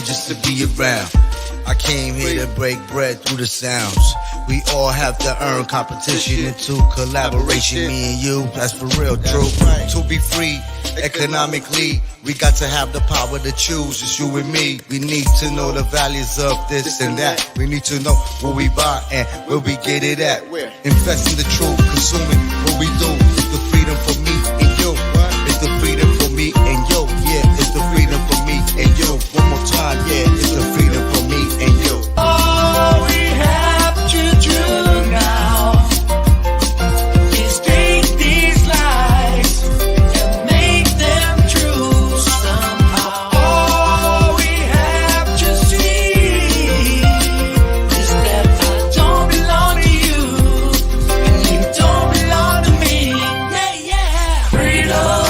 just to be around. I came here to break bread through the sounds. We all have to earn competition into collaboration. Me and you, that's for real, true. To be free economically, we got to have the power to choose. It's you and me. We need to know the values of this and that. We need to know what we buy and where we get it at. Invest in the truth, consuming what we do. It's the freedom for me and you. It's the freedom for me and you. Yeah, it's the freedom for me and you. One more time, yeah, it's the freedom for me and you. All we have to do now is take these lies and make them true somehow. All we have to see is that I don't belong to you and you don't belong to me. Yeah, yeah. Freedom.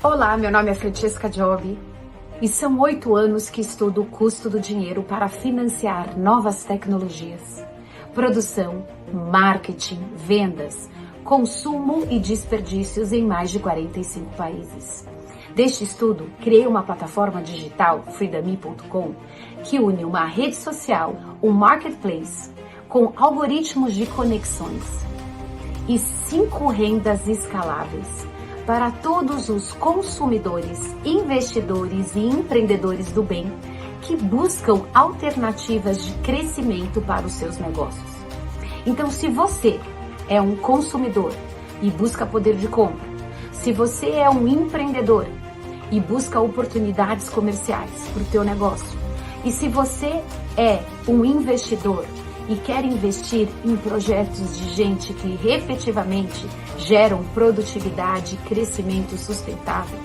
Olá, meu nome é Francesca Job e são 8 anos que estudo o custo do dinheiro para financiar novas tecnologias, produção, marketing, vendas, consumo e desperdícios em mais de 45 países. Deste estudo, criei uma plataforma digital, FreedomeE.com, que une uma rede social, um marketplace, com algoritmos de conexões e 5 rendas escaláveis para todos os consumidores, investidores e empreendedores do bem que buscam alternativas de crescimento para os seus negócios. Então, se você é um consumidor e busca poder de compra, se você é um empreendedor e busca oportunidades comerciais para o teu negócio, e se você é um investidor e quer investir em projetos de gente que efetivamente geram produtividade e crescimento sustentável,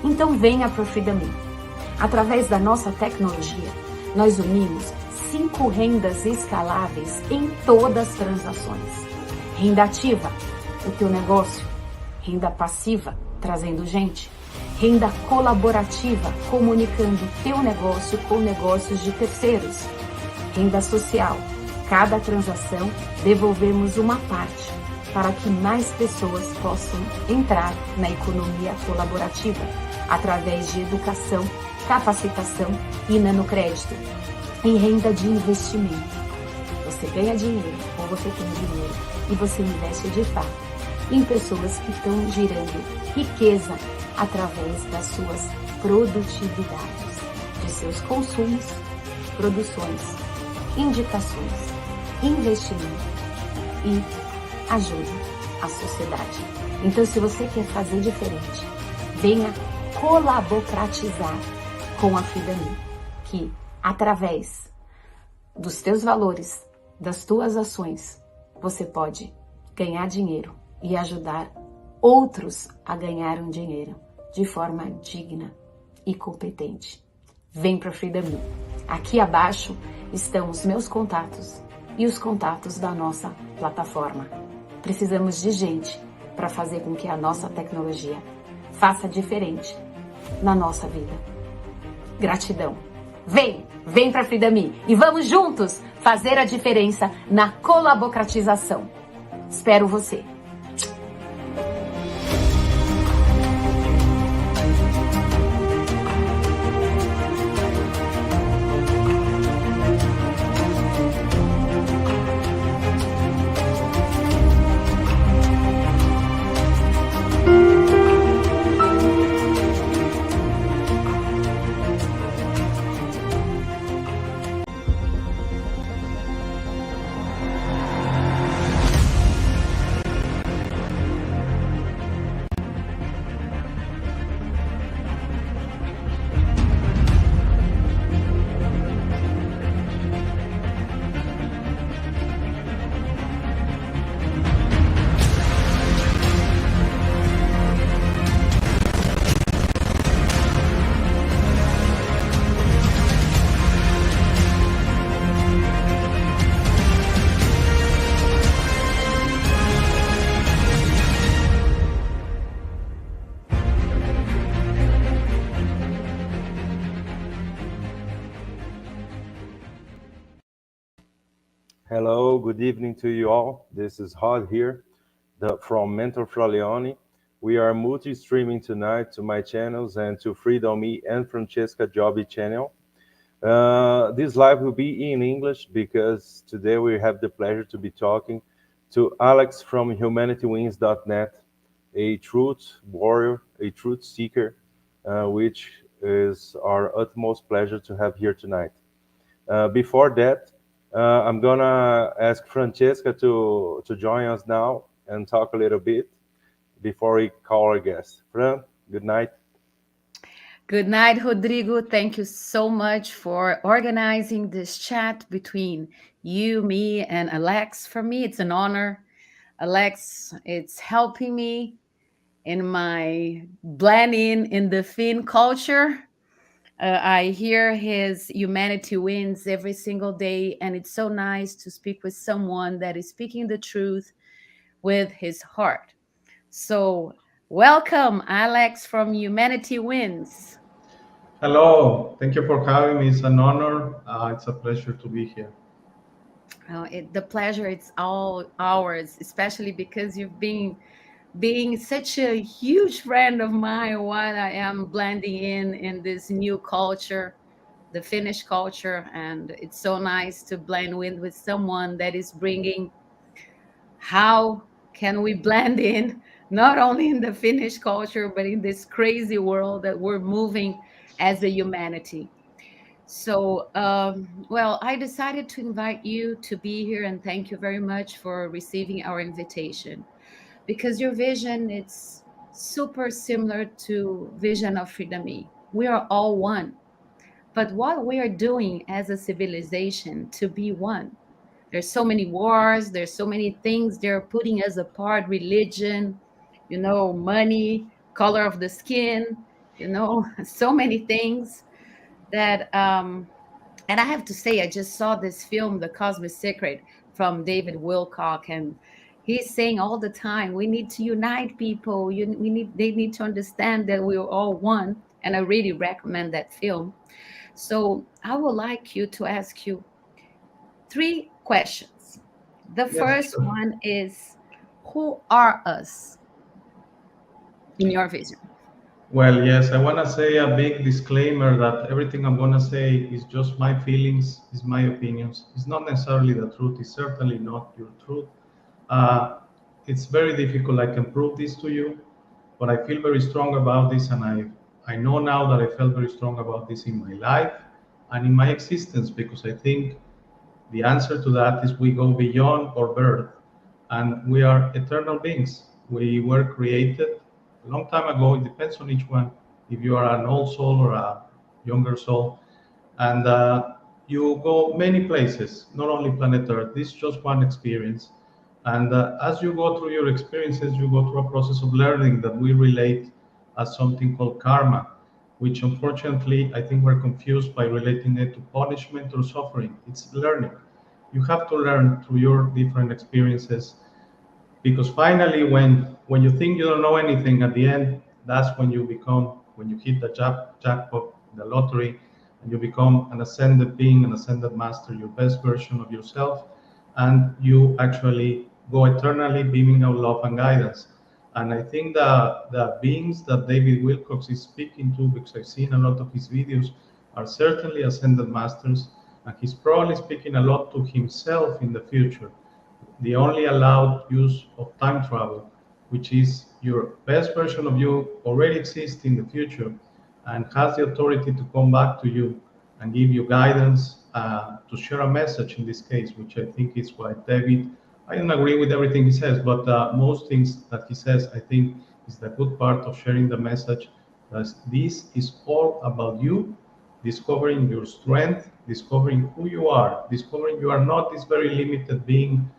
então venha para o FreedomeE. Através da nossa tecnologia, nós unimos 5 rendas escaláveis em todas as transações. Renda ativa, o teu negócio. Renda passiva, trazendo gente. Renda colaborativa, comunicando teu negócio com negócios de terceiros. Renda social. Cada transação devolvemos uma parte para que mais pessoas possam entrar na economia colaborativa através de educação, capacitação e nanocrédito. E renda de investimento. Você ganha dinheiro ou você tem dinheiro e você investe de fato em pessoas que estão gerando riqueza através das suas produtividades, de seus consumos, produções, indicações, investimento e ajuda a sociedade. Então, se você quer fazer diferente, venha colaboratizar com a FreedomeE, que através dos teus valores, das tuas ações, você pode ganhar dinheiro e ajudar outros a ganhar um dinheiro de forma digna e competente. Vem para a FreedomeE. Aqui abaixo estão os meus contatos e os contatos da nossa plataforma. Precisamos de gente para fazer com que a nossa tecnologia faça diferente na nossa vida. Gratidão. Vem para a FreedomeE e vamos juntos fazer a diferença na colaboratização. Espero você. Hello, good evening to you all. This is Hod here from Mentor Fralioni. We are multi-streaming tonight to my channels and to FreedomeE and Francesca Jobby channel. This live will be in English because today we have the pleasure to be talking to Alex from humanitywins.net, a truth warrior, a truth seeker, which is our utmost pleasure to have here tonight. Before that, I'm gonna ask Francesca to join us now and talk a little bit before we call our guest. Fran, good night. Good night, Rodrigo. Thank you so much for organizing this chat between you, me, and Alex. For me, it's an honor. Alex, it's helping me in my blending in the Finn culture. I hear his Humanity Wins every single day, and it's so nice to speak with someone that is speaking the truth with his heart. So, welcome, Alex from Humanity Wins. Hello, thank you for having me. It's an honor. It's a pleasure to be here. The pleasure it's all ours, especially because you've been being such a huge friend of mine while I am blending in this new culture, the Finnish culture, and it's so nice to blend with someone that is bringing how can we blend in not only in the Finnish culture but in this crazy world that we're moving as a humanity. So, well, I decided to invite you to be here and thank you very much for receiving our invitation because your vision it's super similar to vision of FreedomeE. We are all one. But what we are doing as a civilization to be one? There's so many wars, there's so many things they're putting us apart, religion, money, color of the skin, so many things that and I have to say, I just saw this film, The Cosmic Secret, from David Wilcock, and he's saying all the time, we need to unite people. They need to understand that we're all one. And I really recommend that film. So I would like you to ask you three questions. The Yes, first sure. one is, who are us in your vision? Well, yes, I want to say a big disclaimer that everything I'm going to say is just my feelings, is my opinions. It's not necessarily the truth. It's certainly not your truth. Uh, it's very difficult. I can prove this to you, but I feel very strong about this, and I know now that I felt very strong about this in my life and in my existence because I think the answer to that is we go beyond our birth and we are eternal beings. We were created a long time ago. It depends on each one. If you are an old soul or a younger soul, and you go many places, not only planet Earth. This is just one experience. And as you go through your experiences, you go through a process of learning that we relate as something called karma, which unfortunately I think we're confused by relating it to punishment or suffering. It's learning. You have to learn through your different experiences because finally when you think you don't know anything at the end, that's when you become, when you hit the jackpot, the lottery, and you become an ascended being, an ascended master, your best version of yourself, and you actually go eternally beaming out love and guidance. And I think the beings that David Wilcox is speaking to, because I've seen a lot of his videos, are certainly ascended masters, and he's probably speaking a lot to himself in the future, the only allowed use of time travel, which is your best version of you already exists in the future and has the authority to come back to you and give you guidance, to share a message in this case, which I think is why David, I don't agree with everything he says, but most things that he says, I think is the good part of sharing the message. That this is all about you discovering your strength, discovering who you are, discovering you are not this very limited being.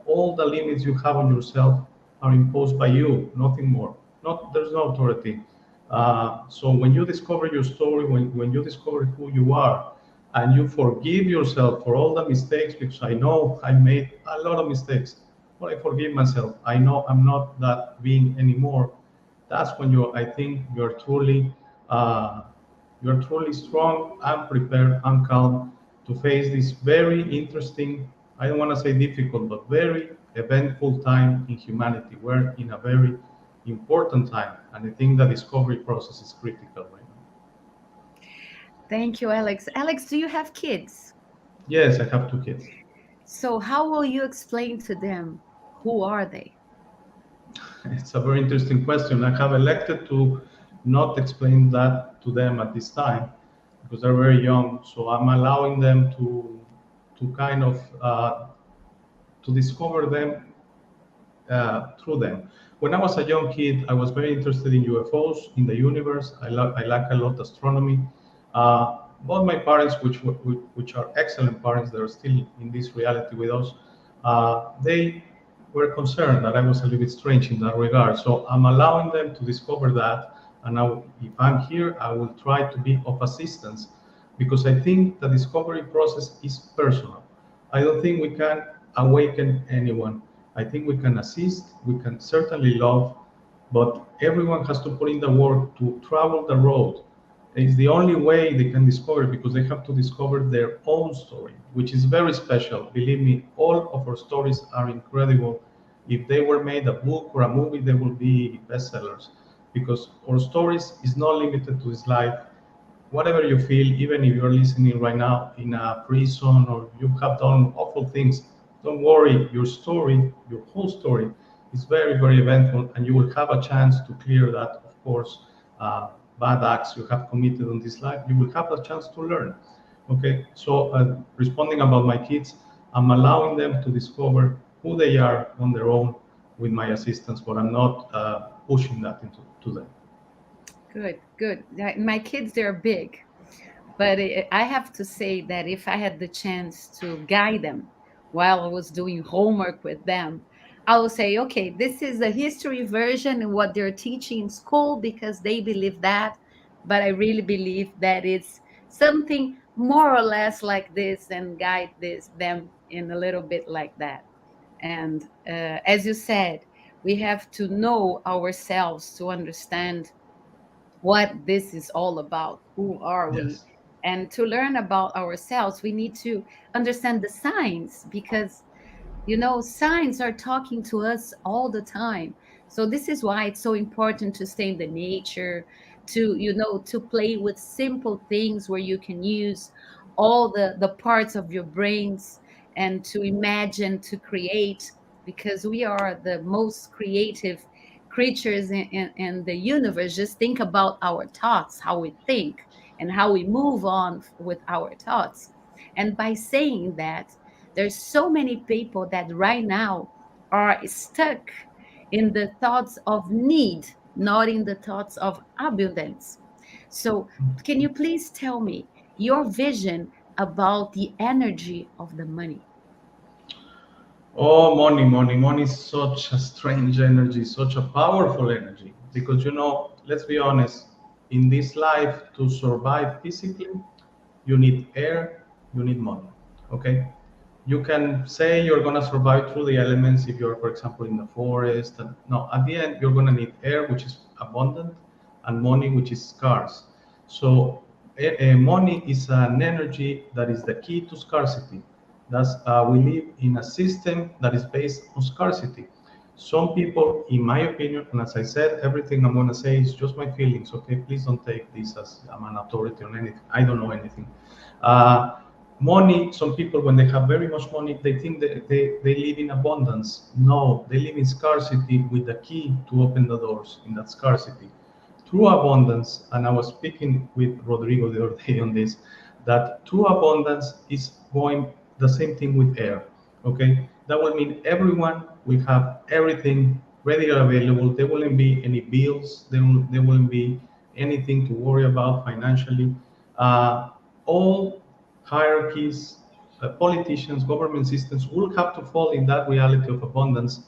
All the limits you have on yourself are imposed by you, nothing more. Not there's no authority. So when you discover your story, when you discover who you are, and you forgive yourself for all the mistakes, because I know I made a lot of mistakes, but I forgive myself. I know I'm not that being anymore. That's when I think uh, you're truly strong and prepared and calm to face this very interesting I don't want to say difficult, but very eventful time in humanity. We're in a very important time, and I think the discovery process is critical right now. Thank you, Alex. Alex, do you have kids? Yes, I have two kids. So, how will you explain to them who are they? It's a very interesting question. I have elected to not explain that to them at this time because they're very young. So I'm allowing them to kind of to discover them through them. When I was a young kid, I was very interested in UFOs, in the universe. I like a lot astronomy. Both my parents, which are excellent parents, they're still in this reality with us. They were concerned that I was a little bit strange in that regard. So I'm allowing them to discover that. And now, if I'm here, I will try to be of assistance because I think the discovery process is personal. I don't think we can awaken anyone. I think we can assist, we can certainly love, but everyone has to put in the work to travel the road. It's the only way they can discover it because they have to discover their own story, which is very special. Believe me, all of our stories are incredible. If they were made a book or a movie, they will be bestsellers because our stories is not limited to this life. Whatever you feel, even if you're listening right now in a prison or you have done awful things, don't worry. Your story, your whole story, is very, very eventful, and you will have a chance to clear that, of course, bad acts you have committed on this life. You will have a chance to learn. Okay, so responding about my kids, I'm allowing them to discover who they are on their own with my assistance, but I'm not pushing that into to them. Good, good. My kids, they're big, but I have to say that if I had the chance to guide them while I was doing homework with them, I will say, okay, this is the history version and what they're teaching in school because they believe that. But I really believe that it's something more or less like this and guide them in a little bit like that. And as you said, we have to know ourselves to understand what this is all about. Who are we? Yes. And to learn about ourselves, we need to understand the signs because signs are talking to us all the time. So this is why it's so important to stay in the nature, to play with simple things where you can use all the parts of your brains and to imagine, to create, because we are the most creative creatures in the universe. Just think about our thoughts, how we think, and how we move on with our thoughts. And by saying that, there's so many people that right now are stuck in the thoughts of need, not in the thoughts of abundance. So, can you please tell me your vision about the energy of the money? Oh, money, money, money is such a strange energy, such a powerful energy. Because, let's be honest, in this life, to survive physically, you need air, you need money. Okay? You can say you're going to survive through the elements if you're, for example, in the forest. And, no, at the end, you're going to need air, which is abundant, and money, which is scarce. So, money is an energy that is the key to scarcity. That's we live in a system that is based on scarcity. Some people, in my opinion, and as I said, everything I'm going to say is just my feelings. Okay, please don't take this as I'm an authority on anything. I don't know anything. Money. Some people, when they have very much money, they think that they live in abundance. No, they live in scarcity with the key to open the doors in that scarcity. True abundance, and I was speaking with Rodrigo the other day on this, that true abundance is going the same thing with air. Okay, that will mean everyone will have everything readily available. There wouldn't be any bills. There wouldn't be anything to worry about financially. All hierarchies, politicians, government systems will have to fall in that reality of abundance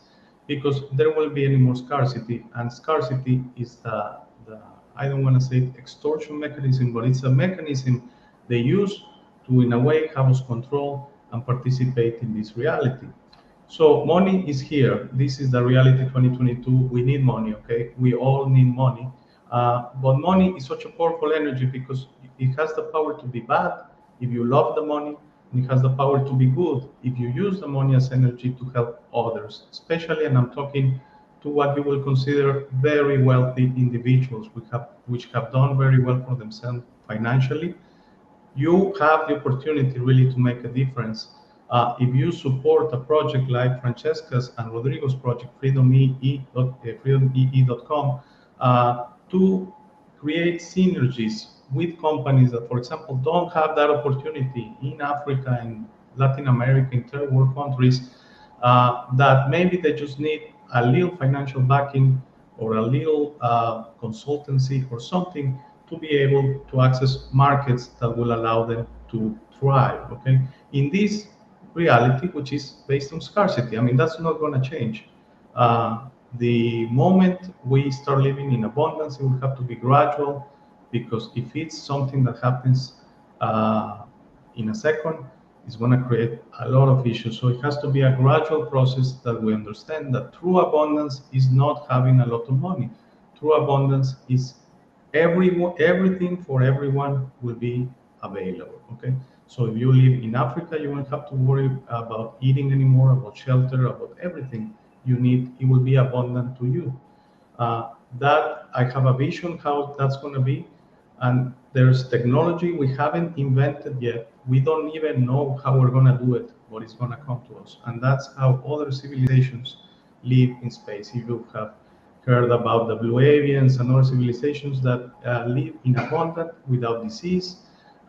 because there will be any more scarcity, and scarcity is the I don't want to say extortion mechanism, but it's a mechanism they use to, in a way, have us control and participate in this reality. So money is here. This is the reality 2022. We need money, okay? We all need money. But money is such a powerful energy because it has the power to be bad if you love the money, and it has the power to be good if you use the money as energy to help others, especially, and I'm talking to what you will consider very wealthy individuals which have done very well for themselves financially. You have the opportunity really to make a difference if you support a project like Francesca's and Rodrigo's project, freedomee.com, to create synergies with companies that, for example, don't have that opportunity in Africa and Latin America, in third world countries, that maybe they just need a little financial backing or a little consultancy or something to be able to access markets that will allow them to thrive. Okay, in this reality, which is based on scarcity, I mean that's not going to change. The moment we start living in abundance, it will have to be gradual, because if it's something that happens in a second, it's going to create a lot of issues. So it has to be a gradual process that we understand that true abundance is not having a lot of money. True abundance is everything for everyone will be available. Okay, so if you live in Africa, you won't have to worry about eating anymore, about shelter, about everything you need. It will be abundant to you. That I have a vision how that's going to be, and there's technology we haven't invented yet. We don't even know how we're going to do it, but it's going to come to us, and that's how other civilizations live in space. If you have heard about the blue avians and other civilizations that live in abundance without disease,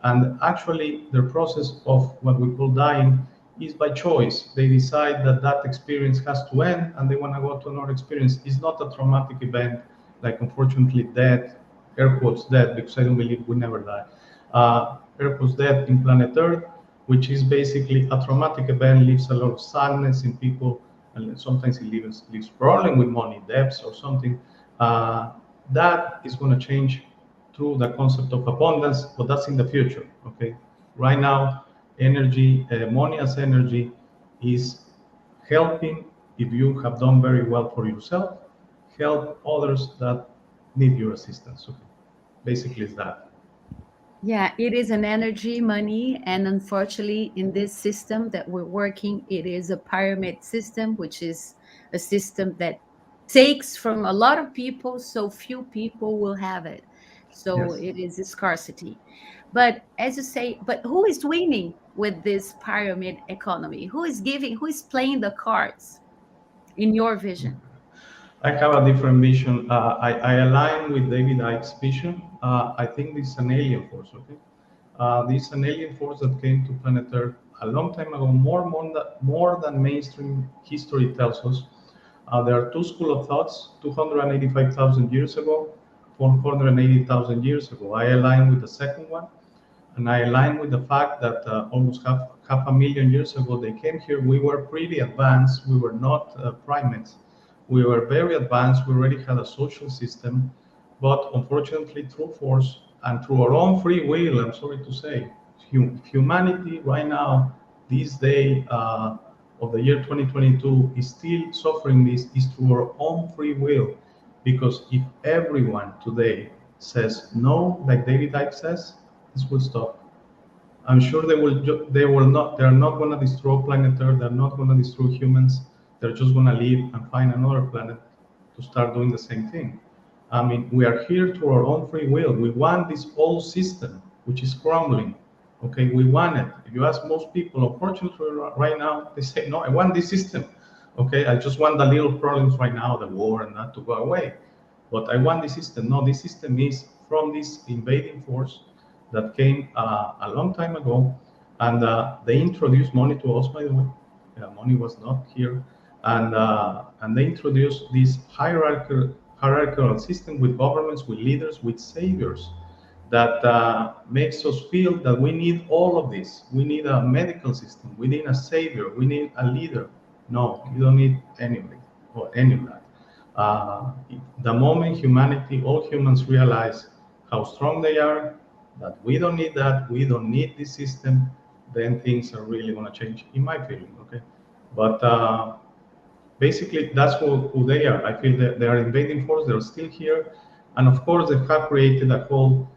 and actually their process of what we call dying is by choice. They decide that that experience has to end and they want to go to another experience. It's not a traumatic event like, unfortunately, death, air quotes death, because I don't believe we never die. Air quotes death in planet Earth, which is basically a traumatic event, leaves a lot of sadness in people, and sometimes it leaves problem with money, debts, or something. That is going to change through the concept of abundance, but that's in the future. Okay, right now, energy, money as energy, is helping. If you have done very well for yourself, help others that need your assistance. Okay, basically, it's that. Yeah, it is an energy, money, and unfortunately, in this system that we're working, it is a pyramid system, which is a system that takes from a lot of people, so few people will have it. So Yes. it is a scarcity. But as you say, but who is winning with this pyramid economy? Who is giving, who is playing the cards in your vision? I have a different vision. I align with David Icke's vision. I think this is an alien force. Okay, this is an alien force that came to planet Earth a long time ago, more than mainstream history tells us. There are two schools of thoughts: 285,000 years ago, 480,000 years ago. I align with the second one, and I align with the fact that almost half a million years ago they came here. We were pretty advanced. We were not primates. We were very advanced. We already had a social system, but unfortunately, through force and through our own free will, I'm sorry to say, humanity right now, this day of the year 2022, is still suffering. This is through our own free will, because if everyone today says no, like David Icke says, this will stop. I'm sure they will not. They are not going to destroy planet Earth. They're not going to destroy humans. They're just going to leave and find another planet to start doing the same thing. I mean, we are here through our own free will. We want this old system, which is crumbling. Okay, we want it. If you ask most people, unfortunately, right now, they say, no, I want this system. Okay, I just want the little problems right now, the war and that, to go away. But I want this system. No, this system is from this invading force that came a long time ago, and they introduced money to us. By the way, money was not here, and they introduced this hierarchical system with governments, with leaders, with saviors, that makes us feel that we need all of this. We need a medical system. We need a savior. We need a leader. No, you don't need anybody or any of that. The moment humanity, all humans realize how strong they are, that we don't need that, we don't need this system, then things are really going to change, in my feeling. Okay, but basically that's who they are. I feel that they are invading force. They're still here, and of course they have created a whole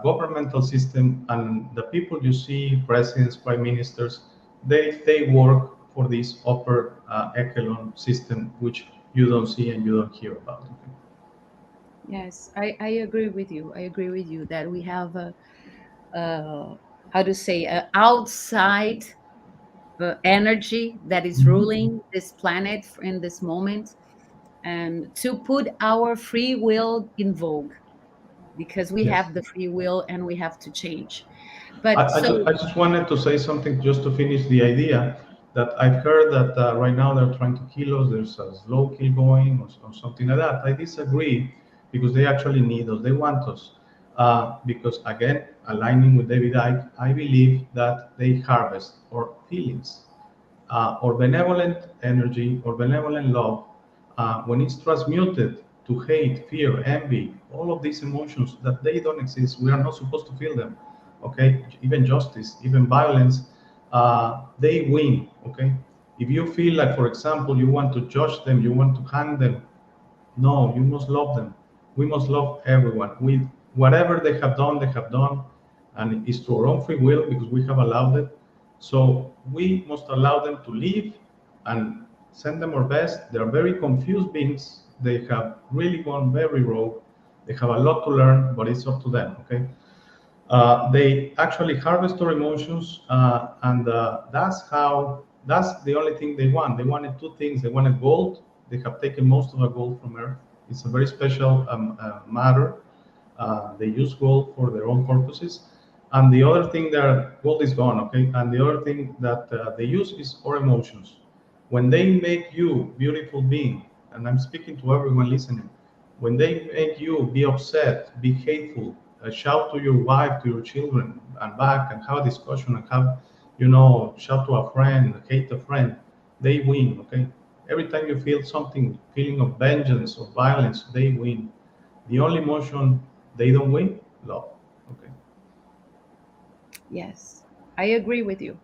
governmental system, and the people you see, presidents, prime ministers, they work for this upper echelon system, which you don't see and you don't hear about. Okay? Yes, I agree with you. I agree with you that we have how to say, outside energy that is ruling this planet in this moment, and to put our free will in vogue, because we Yes. have the free will and we have to change. But so, I just wanted to say something just to finish the idea that I've heard that right now they're trying to kill us. There's a slow kill going or something like that. I disagree because they actually need us. They want us. Because again, aligning with David Icke, I believe that they harvest our feelings or benevolent energy or benevolent love, when it's transmuted to hate, fear, envy, all of these emotions that they don't exist, we are not supposed to feel them. Okay, even justice, even violence, they win. Okay, if you feel like, for example, you want to judge them, you want to hang them, no, you must love them. We must love everyone. We whatever they have done, and it's to our own free will because we have allowed it. So we must allow them to live and send them our best. They are very confused beings. They have really gone very rogue. They have a lot to learn, but it's up to them. Okay. They actually harvest our emotions, and that's the only thing they want. They wanted two things. They wanted gold. They have taken most of the gold from Earth. It's a very special matter. They use gold for their own purposes. And the other thing that gold is gone, okay? And the other thing that they use is our emotions. When they make you beautiful being, and I'm speaking to everyone listening, when they make you be upset, be hateful, shout to your wife, to your children, and back, and have a discussion, and have, shout to a friend, hate a friend, they win. Okay. Every time you feel something, feeling of vengeance or violence, they win. The only emotion they don't win, love. Okay. yes, I agree with you.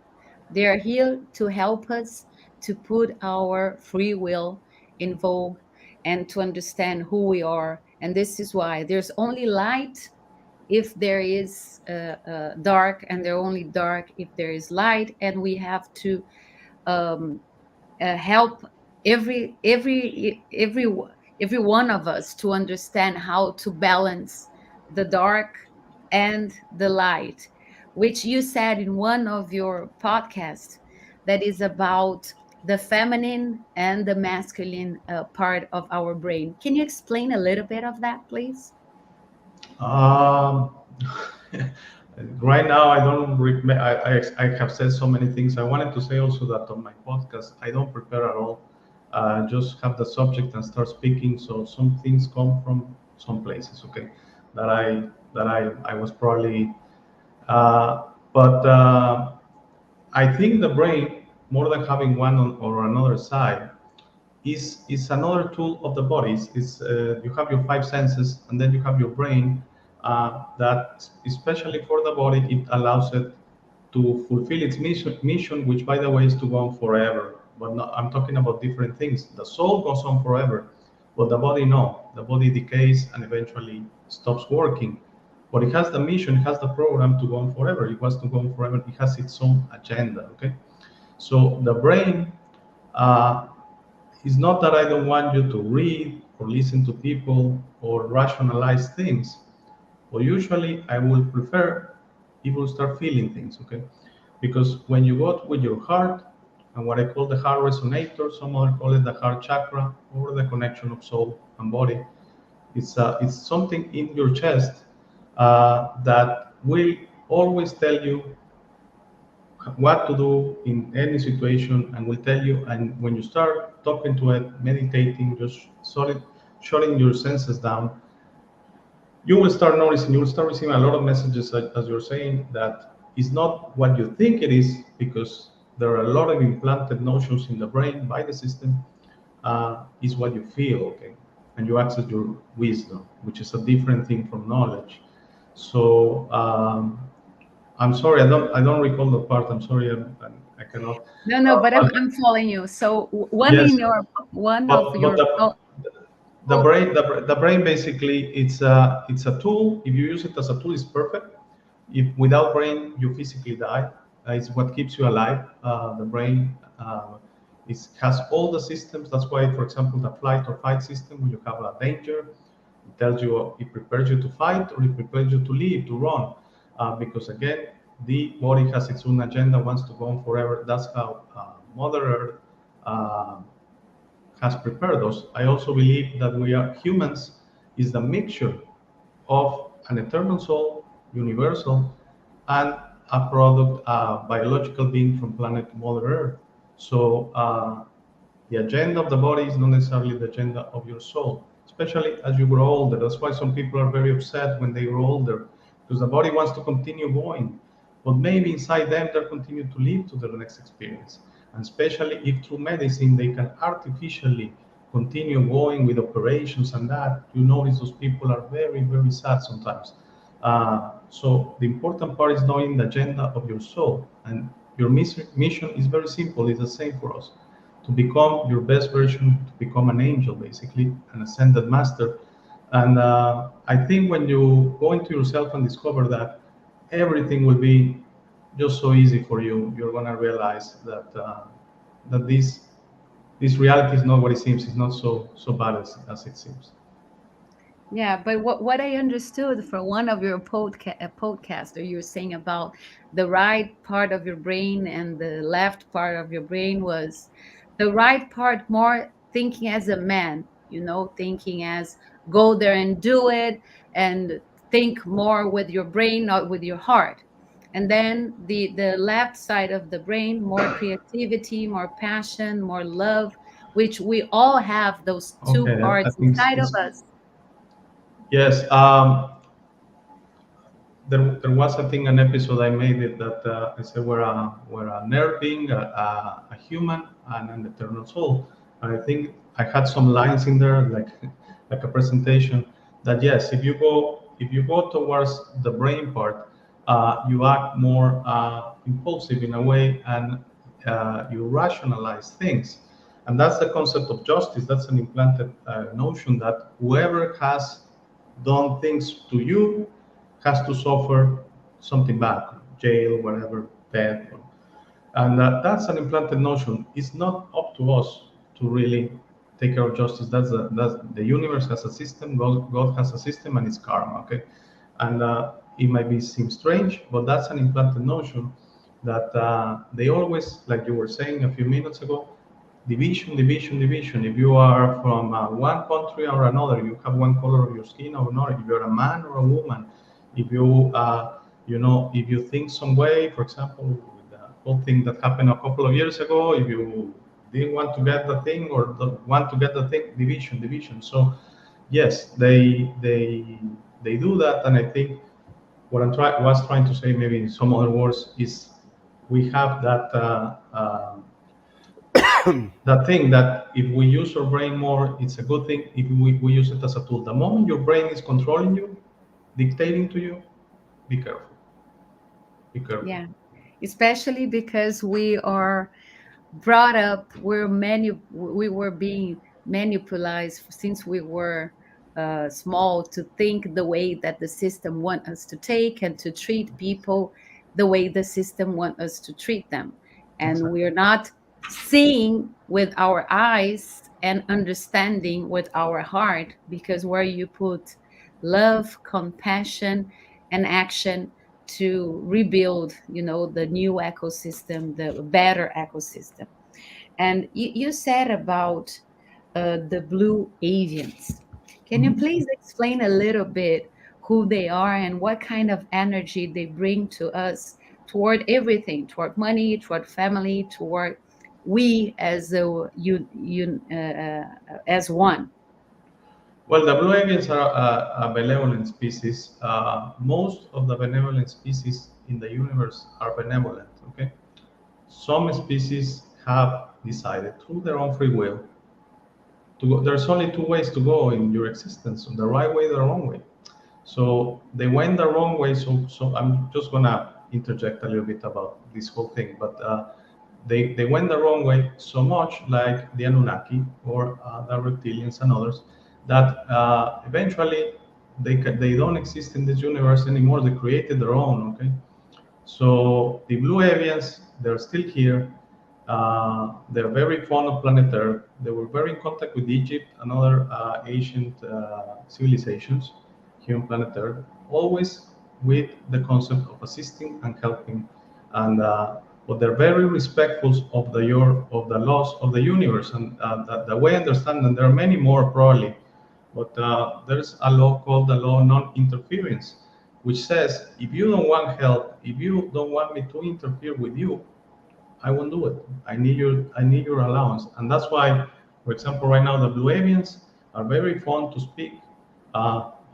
They are here to help us to put our free will in vogue and to understand who we are. And this is why there's only light if there is dark, and there only dark if there is light. And we have to um, help every one of us to understand how to balance the dark and the light, which you said in one of your podcasts, that is about the feminine and the masculine part of our brain. Can you explain a little bit of that, please? Um, right now, I don't. I have said so many things. I wanted to say also that on my podcast, I don't prepare at all. Just have the subject and start speaking. So some things come from some places. Okay, that I was probably. But I think the brain, more than having one or another side, is another tool of the body. You have your five senses, and then you have your brain. That, especially for the body, it allows it to fulfill its mission, which, by the way, is to go on forever. But no, I'm talking about different things. The soul goes on forever, but the body, no. The body decays and eventually stops working. But it has the mission, it has the program to go on forever. It wants to go on forever. It has its own agenda. Okay, so the brain. Uh, it's not that I don't want you to read or listen to people or rationalize things, but usually I will prefer people start feeling things, okay? Because when you go with your heart, and what I call the heart resonator, some other call it the heart chakra, or the connection of soul and body, it's something in your chest that will always tell you what to do in any situation, and will tell you. And when you start talking to it, meditating, just shutting your senses down, you will start noticing, you will start receiving a lot of messages, as you're saying, that is not what you think it is, because there are a lot of implanted notions in the brain by the system. Is what you feel. Okay, and you access your wisdom, which is a different thing from knowledge. So I'm sorry, I don't recall the part. I'm sorry, I cannot. No, no, but I'm But I'm following you. So one yes, in your one of but your the, oh, The brain basically it's a tool. If you use it as a tool, it's perfect. If without brain you physically die. It's what keeps you alive. The brain has all the systems. That's why, for example, the flight or fight system, when you have a danger, it tells you, it prepares you to fight or it prepares you to live, to run. Because again, the body has its own agenda, wants to go on forever. That's how Mother Earth uh, has prepared us. I also believe that we are humans is the mixture of an eternal soul, universal, and a product, a biological being from planet Mother Earth. So the agenda of the body is not necessarily the agenda of your soul, especially as you grow older. That's why some people are very upset when they grow older, because the body wants to continue going, but maybe inside them they continue to live to their next experience. And especially if through medicine they can artificially continue going with operations and that, you notice those people are very, very sad sometimes. So the important part is knowing the agenda of your soul, and your mission is very simple. It's the same for us: to become your best version, to become an angel, basically, an ascended master. And I think when you go into yourself and discover that, everything will be just so easy for you. You're gonna realize that that this reality is not what it seems. It's not so bad as it seems. Yeah, but what I understood from one of your podcaster, you were saying about the right part of your brain and the left part of your brain was the right part more thinking as a man, thinking as go there and do it and think more with your brain, not with your heart. And then the left side of the brain, more creativity, more passion, more love, which we all have those two Okay, I parts think inside of it's us. yes. There was, I think, an episode I made it that I said we're a nerd being, a human, and an eternal soul. And I think I had some lines in there, like like a presentation, that yes, if you go towards the brain part, you act more impulsive in a way, and you rationalize things. And that's the concept of justice. That's an implanted notion that whoever has done things to you has to suffer something bad, jail, whatever, death. And that's an implanted notion. It's not up to us to really take care of justice. That's the universe has a system, God has a system, and it's karma, okay? And it might seem strange, but that's an implanted notion that they always, like you were saying a few minutes ago, division, division, division. If you are from one country or another, you have one color of your skin or not. If you're a man or a woman, if you, if you think some way, for example, with the whole thing that happened a couple of years ago, if you didn't want to get the thing or don't want to get the thing, division, division. So yes, they do that, and I think what was trying to say, maybe in some other words, is we have that. That thing that if we use our brain more, it's a good thing. If we use it as a tool, the moment your brain is controlling you, dictating to you, be careful. Be careful. Yeah, especially because we are brought up, we were being manipulated since we were small to think the way that the system want us to take and to treat people the way the system want us to treat them. And Exactly. we're not seeing with our eyes and understanding with our heart, because where you put love, compassion, and action to rebuild, the new ecosystem, the better ecosystem. And you said about the blue avians. Can you Mhm. please explain a little bit who they are and what kind of energy they bring to us toward everything, toward money, toward family, toward we as as one? Well, the blue aliens are a benevolent species. Most of the benevolent species in the universe are benevolent. Okay, some species have decided through their own free will to go. There's only two ways to go in your existence: the right way, the wrong way. So they went the wrong way. So I'm just gonna interject a little bit about this whole thing. But they went the wrong way so much, like the Anunnaki or the reptilians and others, that eventually they don't exist in this universe anymore. They created their own. Okay, so the blue avians, they're still here. They're very fond of planet Earth. They were very in contact with Egypt and other ancient civilizations here on planet Earth, always with the concept of assisting and helping. And but they're very respectful of the laws of the universe. And the way I understand, and there are many more probably, but there's a law called the law of non-interference, which says if you don't want help, if you don't want me to interfere with you, I won't do it. I need your allowance, and that's why, for example, right now the blue avians are very fond to speak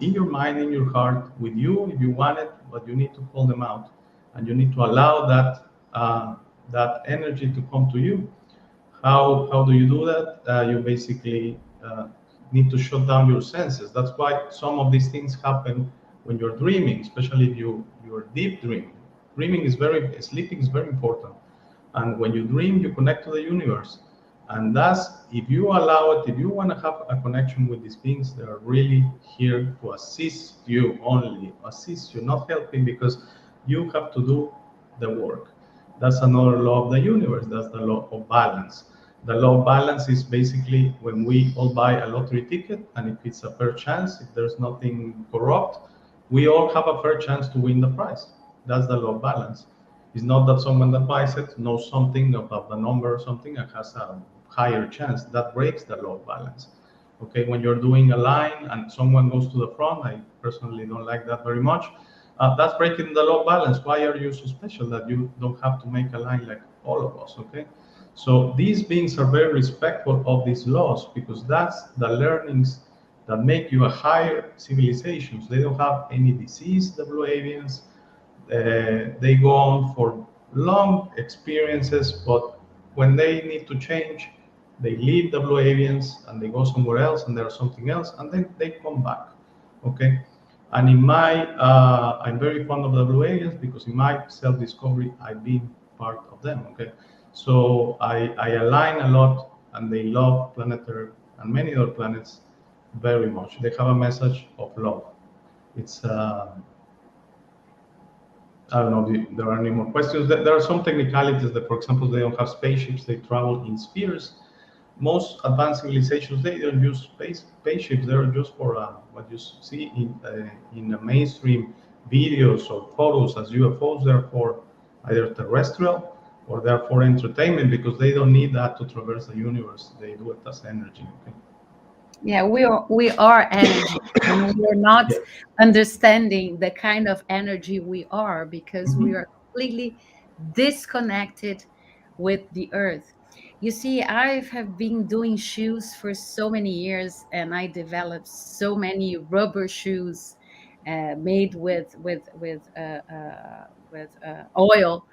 in your mind, in your heart, with you if you want it, but you need to call them out, and you need to allow that energy to come to you. How do you do that? You basically need to shut down your senses. That's why some of these things happen when you're dreaming, especially if you're deep dreaming. Sleeping is very important. And when you dream, you connect to the universe. And that's, if you allow it, if you want to have a connection with these beings, they are really here to assist you only, assist you, not helping, because you have to do the work. That's another law of the universe. That's the law of balance. The law of balance is basically when we all buy a lottery ticket, and if it's a fair chance, if there's nothing corrupt, we all have a fair chance to win the prize. That's the law of balance. It's not that someone that buys it knows something about the number or something and has a higher chance. That breaks the law of balance. Okay, when you're doing a line and someone goes to the front, I personally don't like that very much. That's breaking the law of balance. Why are you so special that you don't have to make a line like all of us? Okay, so these beings are very respectful of these laws because that's the learnings that make you a higher civilizations. They don't have any disease, the blue avians. They go on for long experiences, but when they need to change, they leave the blue avians and they go somewhere else and there's something else, and then they come back. Okay, and I'm very fond of the blue avians because in my self-discovery, I've been part of them. Okay, so I align a lot, and they love planet Earth and many other planets very much. They have a message of love. It's I don't know if there are any more questions. There are some technicalities that, for example, they don't have spaceships, they travel in spheres. Most advanced civilizations, they don't use spaceships. They're just for what you see in the mainstream videos or photos as UFOs. They're for either terrestrial or they're for entertainment because they don't need that to traverse the universe. They do it as energy. Okay? Yeah, we are energy, and we're not Yeah. understanding the kind of energy we are because we Mhm. are completely disconnected with the earth. You see, I have been doing shoes for so many years, and I developed so many rubber shoes made with oil,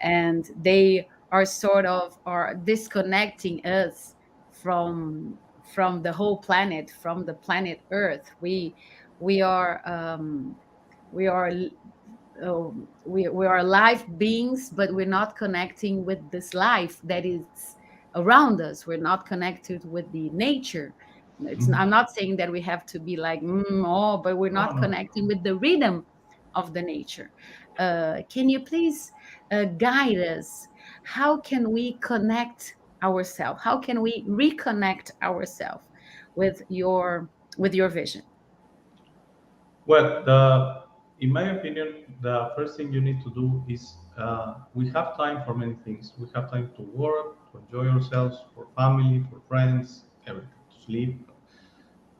and they are sort of are disconnecting us from the whole planet, from the planet Earth. We are we are we are live beings, but we're not connecting with this life that is around us. We're not connected with the nature. I'm Mhm. not saying that we have to be like oh, but we're No, not no. connecting with the rhythm of the nature. Can you please guide us? How can we connect ourselves? How can we reconnect ourselves with your vision? Well, in my opinion, the first thing you need to do is we have time for many things. We have time to work, to enjoy ourselves, for family, for friends, everything, to sleep.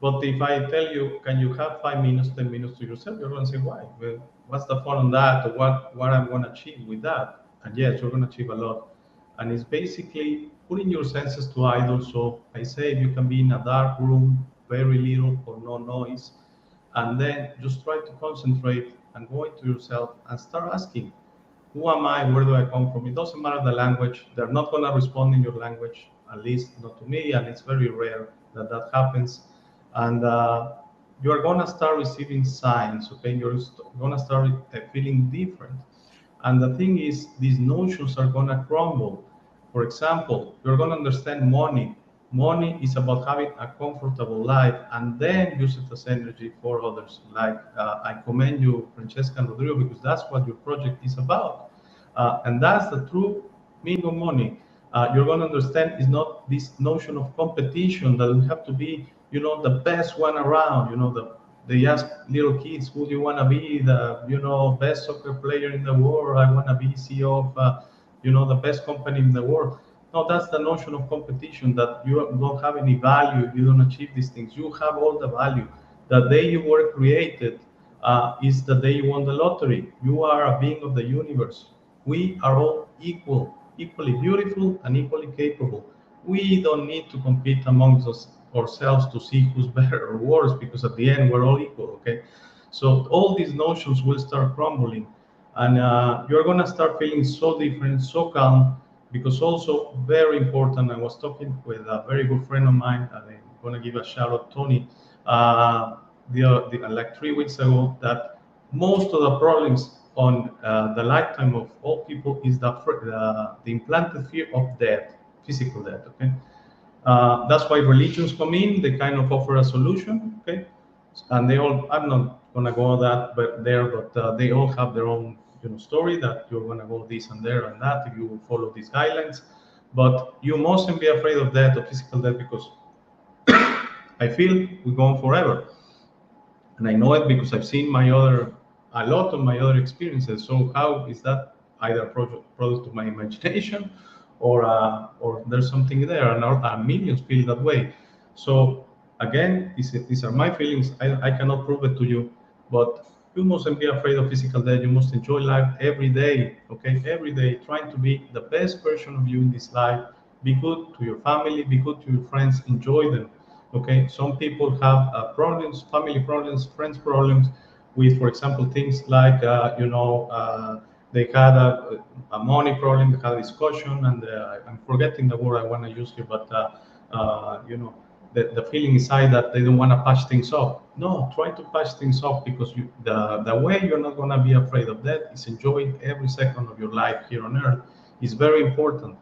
But if I tell you, can you have 5 minutes, 10 minutes to yourself, you're going to say, why? Well, what's the fun on that? Or what I'm going to achieve with that? And yes, you're going to achieve a lot. And it's basically putting your senses to idle. So I say you can be in a dark room, very little or no noise, and then just try to concentrate and go into yourself and start asking, who am I? Where do I come from? It doesn't matter the language. They're not going to respond in your language, at least not to me, and it's very rare that that happens. And you're going to start receiving signs, okay? Going to start feeling different. And the thing is, these notions are going to crumble. For example, you're going to understand money Money is about having a comfortable life and then use it as energy for others. Like I commend you, Francesca and Rodrigo, because that's what your project is about. And that's the true meaning of money. You're going to understand is not this notion of competition that we have to be, the best one around. They ask little kids, who do you want to be? The, best soccer player in the world. I want to be CEO of, the best company in the world. No, that's the notion of competition, that you don't have any value if you don't achieve these things. You have all the value. The day you were created is the day you won the lottery. You are a being of the universe. We are all equal, equally beautiful and equally capable. We don't need to compete amongst us ourselves to see who's better or worse, because at the end we're all equal. Okay, so all these notions will start crumbling, and you're gonna start feeling so different, so calm, because also very important. I was talking with a very good friend of mine, and I'm gonna give a shout out, Tony, like 3 weeks ago, that most of the problems on the lifetime of all people is the implanted fear of death, physical death. Okay, that's why religions come in. They kind of offer a solution. Okay, and they all. I'm not gonna go that, but they all have their own story, that you're gonna go this and there and that if you follow these guidelines. But you mustn't be afraid of death, of physical death, because I feel we go on forever, and I know it because I've seen a lot of my other experiences. So how is that either a product of my imagination, or there's something there, and millions feel that way. So again, these are my feelings. I cannot prove it to you, but you mustn't be afraid of physical death. You must enjoy life every day. Okay, every day, trying to be the best version of you in this life. Be good to your family. Be good to your friends. Enjoy them. Okay, some people have problems, family problems, friends problems with, for example, things like they had a money problem, they had a discussion, and I'm forgetting the word I want to use here, but the feeling inside that they don't want to patch things up. No, try to patch things up, because the way you're not going to be afraid of death is enjoying every second of your life here on earth. Is very important.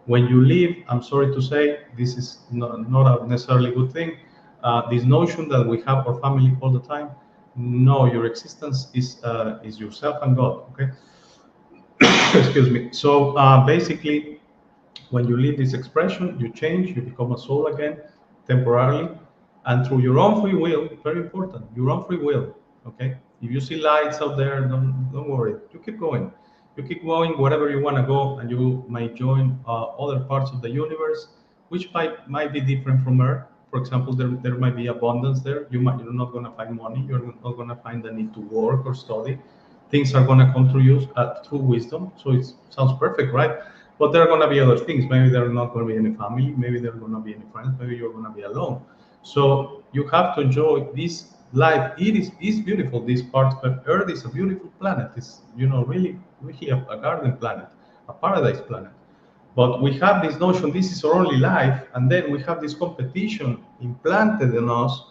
When you leave, I'm sorry to say, this is not a necessarily good thing. This notion that we have our family all the time, no, your existence is yourself and God. Okay, excuse me. So basically, when you leave this expression, you change, you become a soul again, temporarily, and through your own free will. Very important, your own free will. Okay, if you see lights out there, don't worry. You keep going. You keep going wherever you want to go, and you might join other parts of the universe, which might be different from Earth. For example, there might be abundance there. You're not going to find money. You're not going to find the need to work or study. Things are going to come through you through wisdom. So it sounds perfect, right? But there are going to be other things. Maybe there are not going to be any family. Maybe there are going to be any friends. Maybe you're going to be alone. So you have to enjoy this life. It is beautiful. This part of Earth is a beautiful planet. It's really really a garden planet, a paradise planet. But we have this notion, this is our only life, and then we have this competition implanted in us,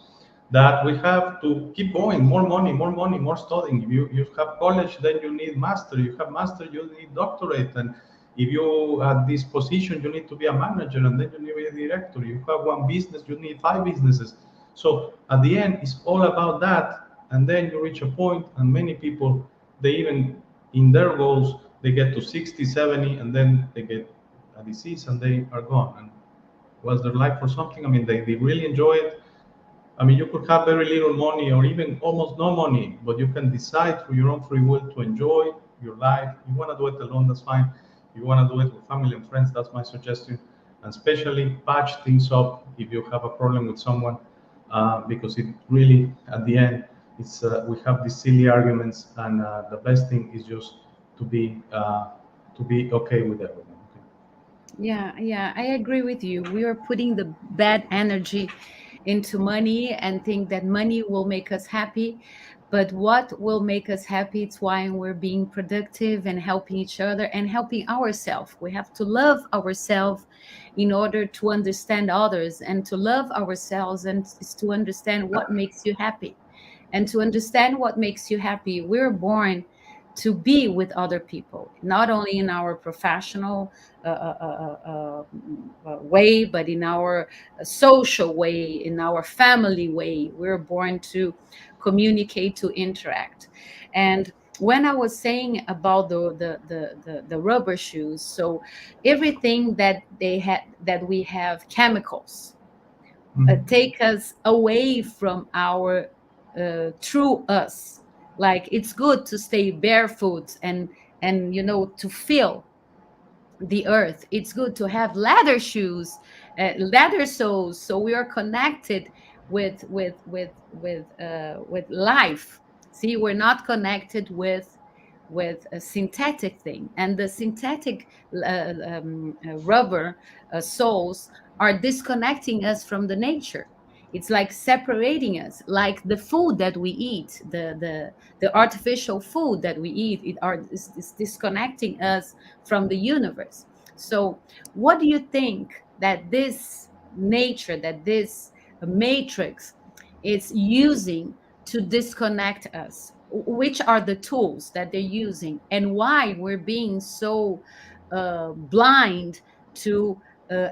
that we have to keep going, more money, more money, more studying. If you have college, then you need master. You have master, you need doctorate. And if you at this position, you need to be a manager, and then you need to be a director. You have one business, you need 5 businesses. So at the end, it's all about that. And then you reach a point, and many people, they even in their goals, they get to 60, 70, and then they get a disease and they are gone. And was their life for something? I mean, they really enjoy it. I mean, you could have very little money or even almost no money, but you can decide through your own free will to enjoy your life. You want to do it alone, that's fine. You want to do it with family and friends, that's my suggestion. And especially patch things up if you have a problem with someone, because it really, at the end, it's we have these silly arguments, and the best thing is just to be okay with everything. Okay? Yeah, I agree with you. We are putting the bad energy into money and think that money will make us happy. But what will make us happy? It's why we're being productive and helping each other and helping ourselves. We have to love ourselves in order to understand others, and to love ourselves and is to understand what makes you happy. And to understand what makes you happy, we're born to be with other people, not only in our professional way, but in our social way, in our family way. We're born to communicate, to interact. And when I was saying about the rubber shoes, so everything that they had, that we have chemicals take us away from our true us. Like, it's good to stay barefoot and to feel the earth. It's good to have leather shoes, leather soles, so we are connected with life. See, we're not connected with a synthetic thing, and the synthetic rubber soles are disconnecting us from the nature. It's like separating us, like the food that we eat, the artificial food that we eat. Is disconnecting us from the universe. So, what do you think that this nature, that this matrix is using to disconnect us? Which are the tools that they're using, and why we're being so blind to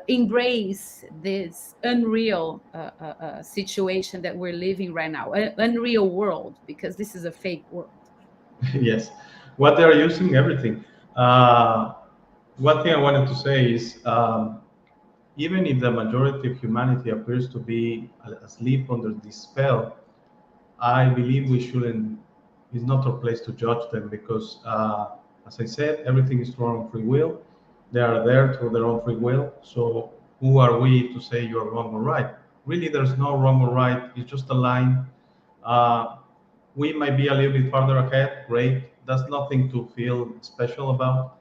embrace this unreal situation that we're living right now, an unreal world, because this is a fake world. Yes, what they're using, everything. One thing I wanted to say is, even if the majority of humanity appears to be asleep under this spell, I believe we shouldn't. It's not our place to judge them because, as I said, everything is through our own free will. They are there through their own free will. So who are we to say you're wrong or right? Really, there's no wrong or right. It's just a line. Uh, we might be a little bit farther ahead. Great. That's nothing to feel special about.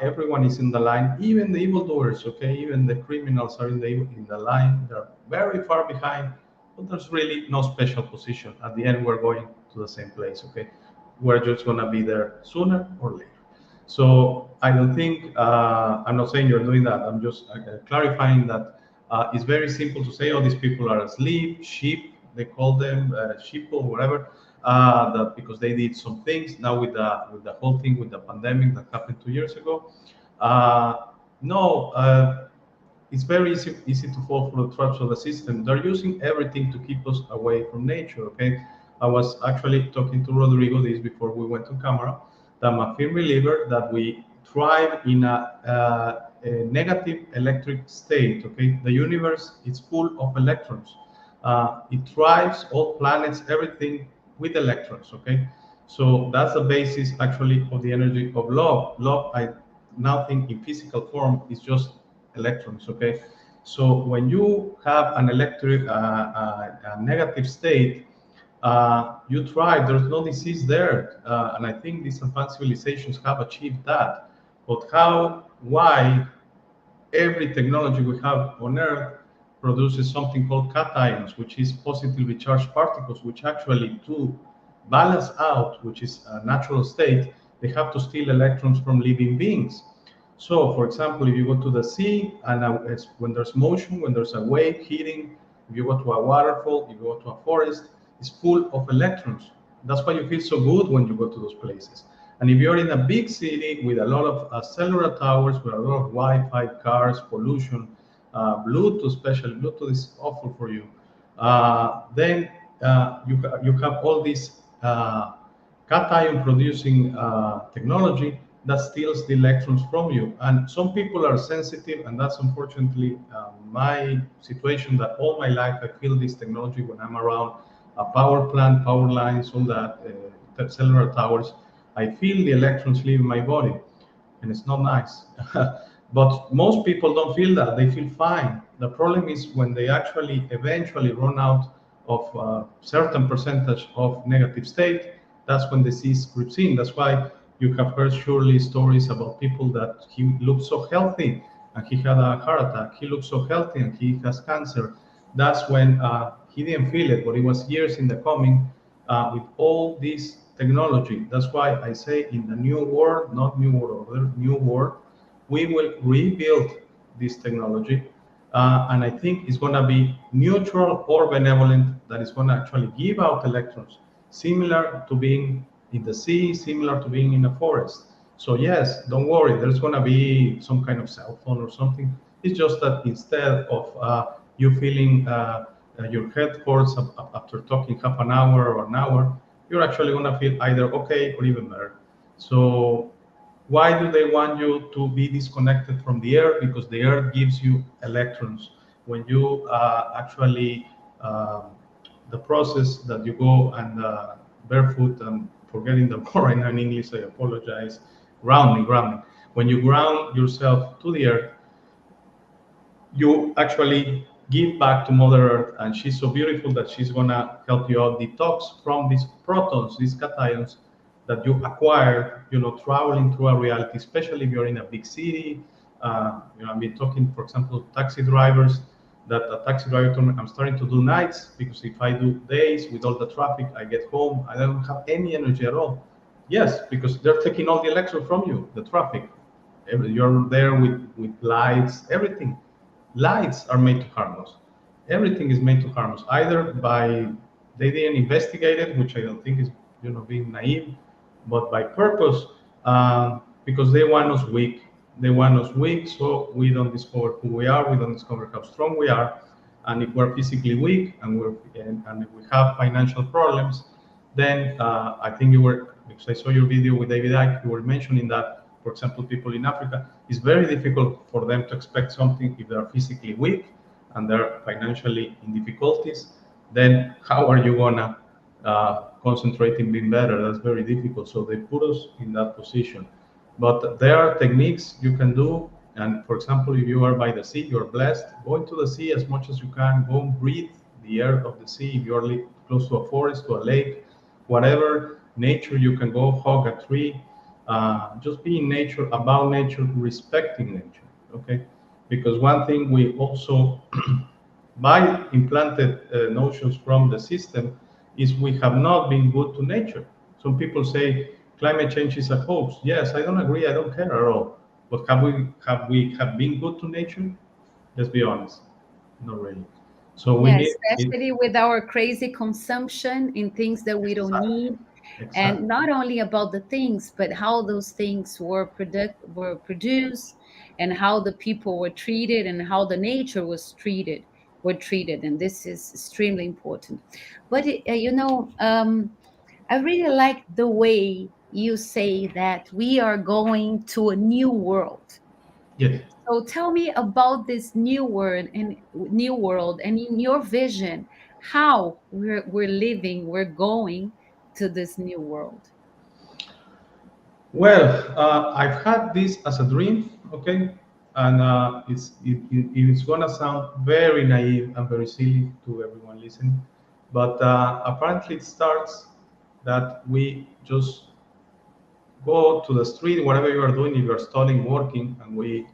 Everyone is in the line, even the evildoers. Okay, even the criminals are in the line. They're very far behind, but there's really no special position. At the end, we're going to the same place. Okay, we're just gonna be there sooner or later. So I don't think, I'm not saying you're doing that. I'm just clarifying that it's very simple to say, oh, these people are asleep, sheep, they call them sheep or whatever, that because they did some things. Now with the whole thing with the pandemic that happened 2 years ago, no, it's very easy to fall for the traps of the system. They're using everything to keep us away from nature. Okay, I was actually talking to Rodrigo this before we went on camera. That I'm a firm believer that we thrive in a negative electric state. Okay, the universe is full of electrons. It thrives, all planets, everything with electrons. Okay, so that's the basis actually of the energy of love. Love, I now think in physical form, is just electrons. Okay, so when you have an electric a negative state, you thrive. There's no disease there, and I think these advanced civilizations have achieved that. But how, why, every technology we have on Earth produces something called cations, which is positively charged particles, which actually to balance out, which is a natural state, they have to steal electrons from living beings. So, for example, if you go to the sea and when there's motion, when there's a wave hitting, if you go to a waterfall, if you go to a forest, it's full of electrons. That's why you feel so good when you go to those places. And if you're in a big city with a lot of cellular towers, with a lot of Wi-Fi, cars, pollution, Bluetooth, especially Bluetooth is awful for you. Then you have all this cation producing technology that steals the electrons from you. And some people are sensitive, and that's unfortunately my situation, that all my life I feel this technology when I'm around a power plant, power lines, all that, cellular towers. I feel the electrons leave my body, and it's not nice. But most people don't feel that. They feel fine. The problem is when they actually eventually run out of a certain percentage of negative state, that's when disease creeps in. That's why you have heard surely stories about people that he looked so healthy and he had a heart attack. He looked so healthy and he has cancer. That's when he didn't feel it, but it was years in the coming with all this technology. That's why I say in the new world, not new world order, new world, we will rebuild this technology. And I think it's going to be neutral or benevolent, that is going to actually give out electrons, similar to being in the sea, similar to being in a forest. So yes, don't worry, there's going to be some kind of cell phone or something. It's just that instead of you feeling your head hurts after talking half an hour or an hour, you're actually going to feel either okay or even better. So why do they want you to be disconnected from the earth? Because the earth gives you electrons. When you actually, the process that you go and barefoot, and forgetting the word right now in English, I apologize, grounding. When you ground yourself to the earth, you actually give back to Mother Earth, and she's so beautiful that she's gonna help you out detox from these protons, these cations that you acquired, traveling through a reality, especially if you're in a big city. I've been talking, for example, taxi drivers. That a taxi driver told me, I'm starting to do nights because if I do days with all the traffic, I get home, I don't have any energy at all. Yes, because they're taking all the electrons from you, the traffic. You're there with lights, everything. Lights are made to harm us. Everything is made to harm us, either by they didn't investigate it, which I don't think is being naive, but by purpose, because they want us weak. They want us weak, so we don't discover who we are. We don't discover how strong we are. And if we're physically weak and if we have financial problems, then I think you were, because I saw your video with David Icke, you were mentioning that, for example, people in Africa, it's very difficult for them to expect something if they're physically weak and they're financially in difficulties. Then how are you gonna concentrate in being better? That's very difficult. So they put us in that position. But there are techniques you can do. And for example, if you are by the sea, you're blessed. Go into the sea as much as you can. Go and breathe the air of the sea. If you're close to a forest, to a lake, whatever nature you can go, hug a tree. Just be in nature, about nature, respecting nature. Okay, because one thing we also by implanted notions from the system is we have not been good to nature. Some people say climate change is a hoax. Yes, I don't agree. I don't care at all. But have been good to nature? Let's be honest, not really. So we Yeah, need it especially with our crazy consumption in things that we don't exactly, need, and exactly. not only about the things, but how those things were produced, and how the people were treated, and how the nature were treated, and this is extremely important. But I really like the way you say that we are going to a new world. Yes. So tell me about this new world, and in your vision, how we're living, we're going to this new world. Well, I've had this as a dream, okay, and it's gonna sound very naive and very silly to everyone listening, but apparently it starts that we just go to the street, whatever you are doing, if you're studying, working, and we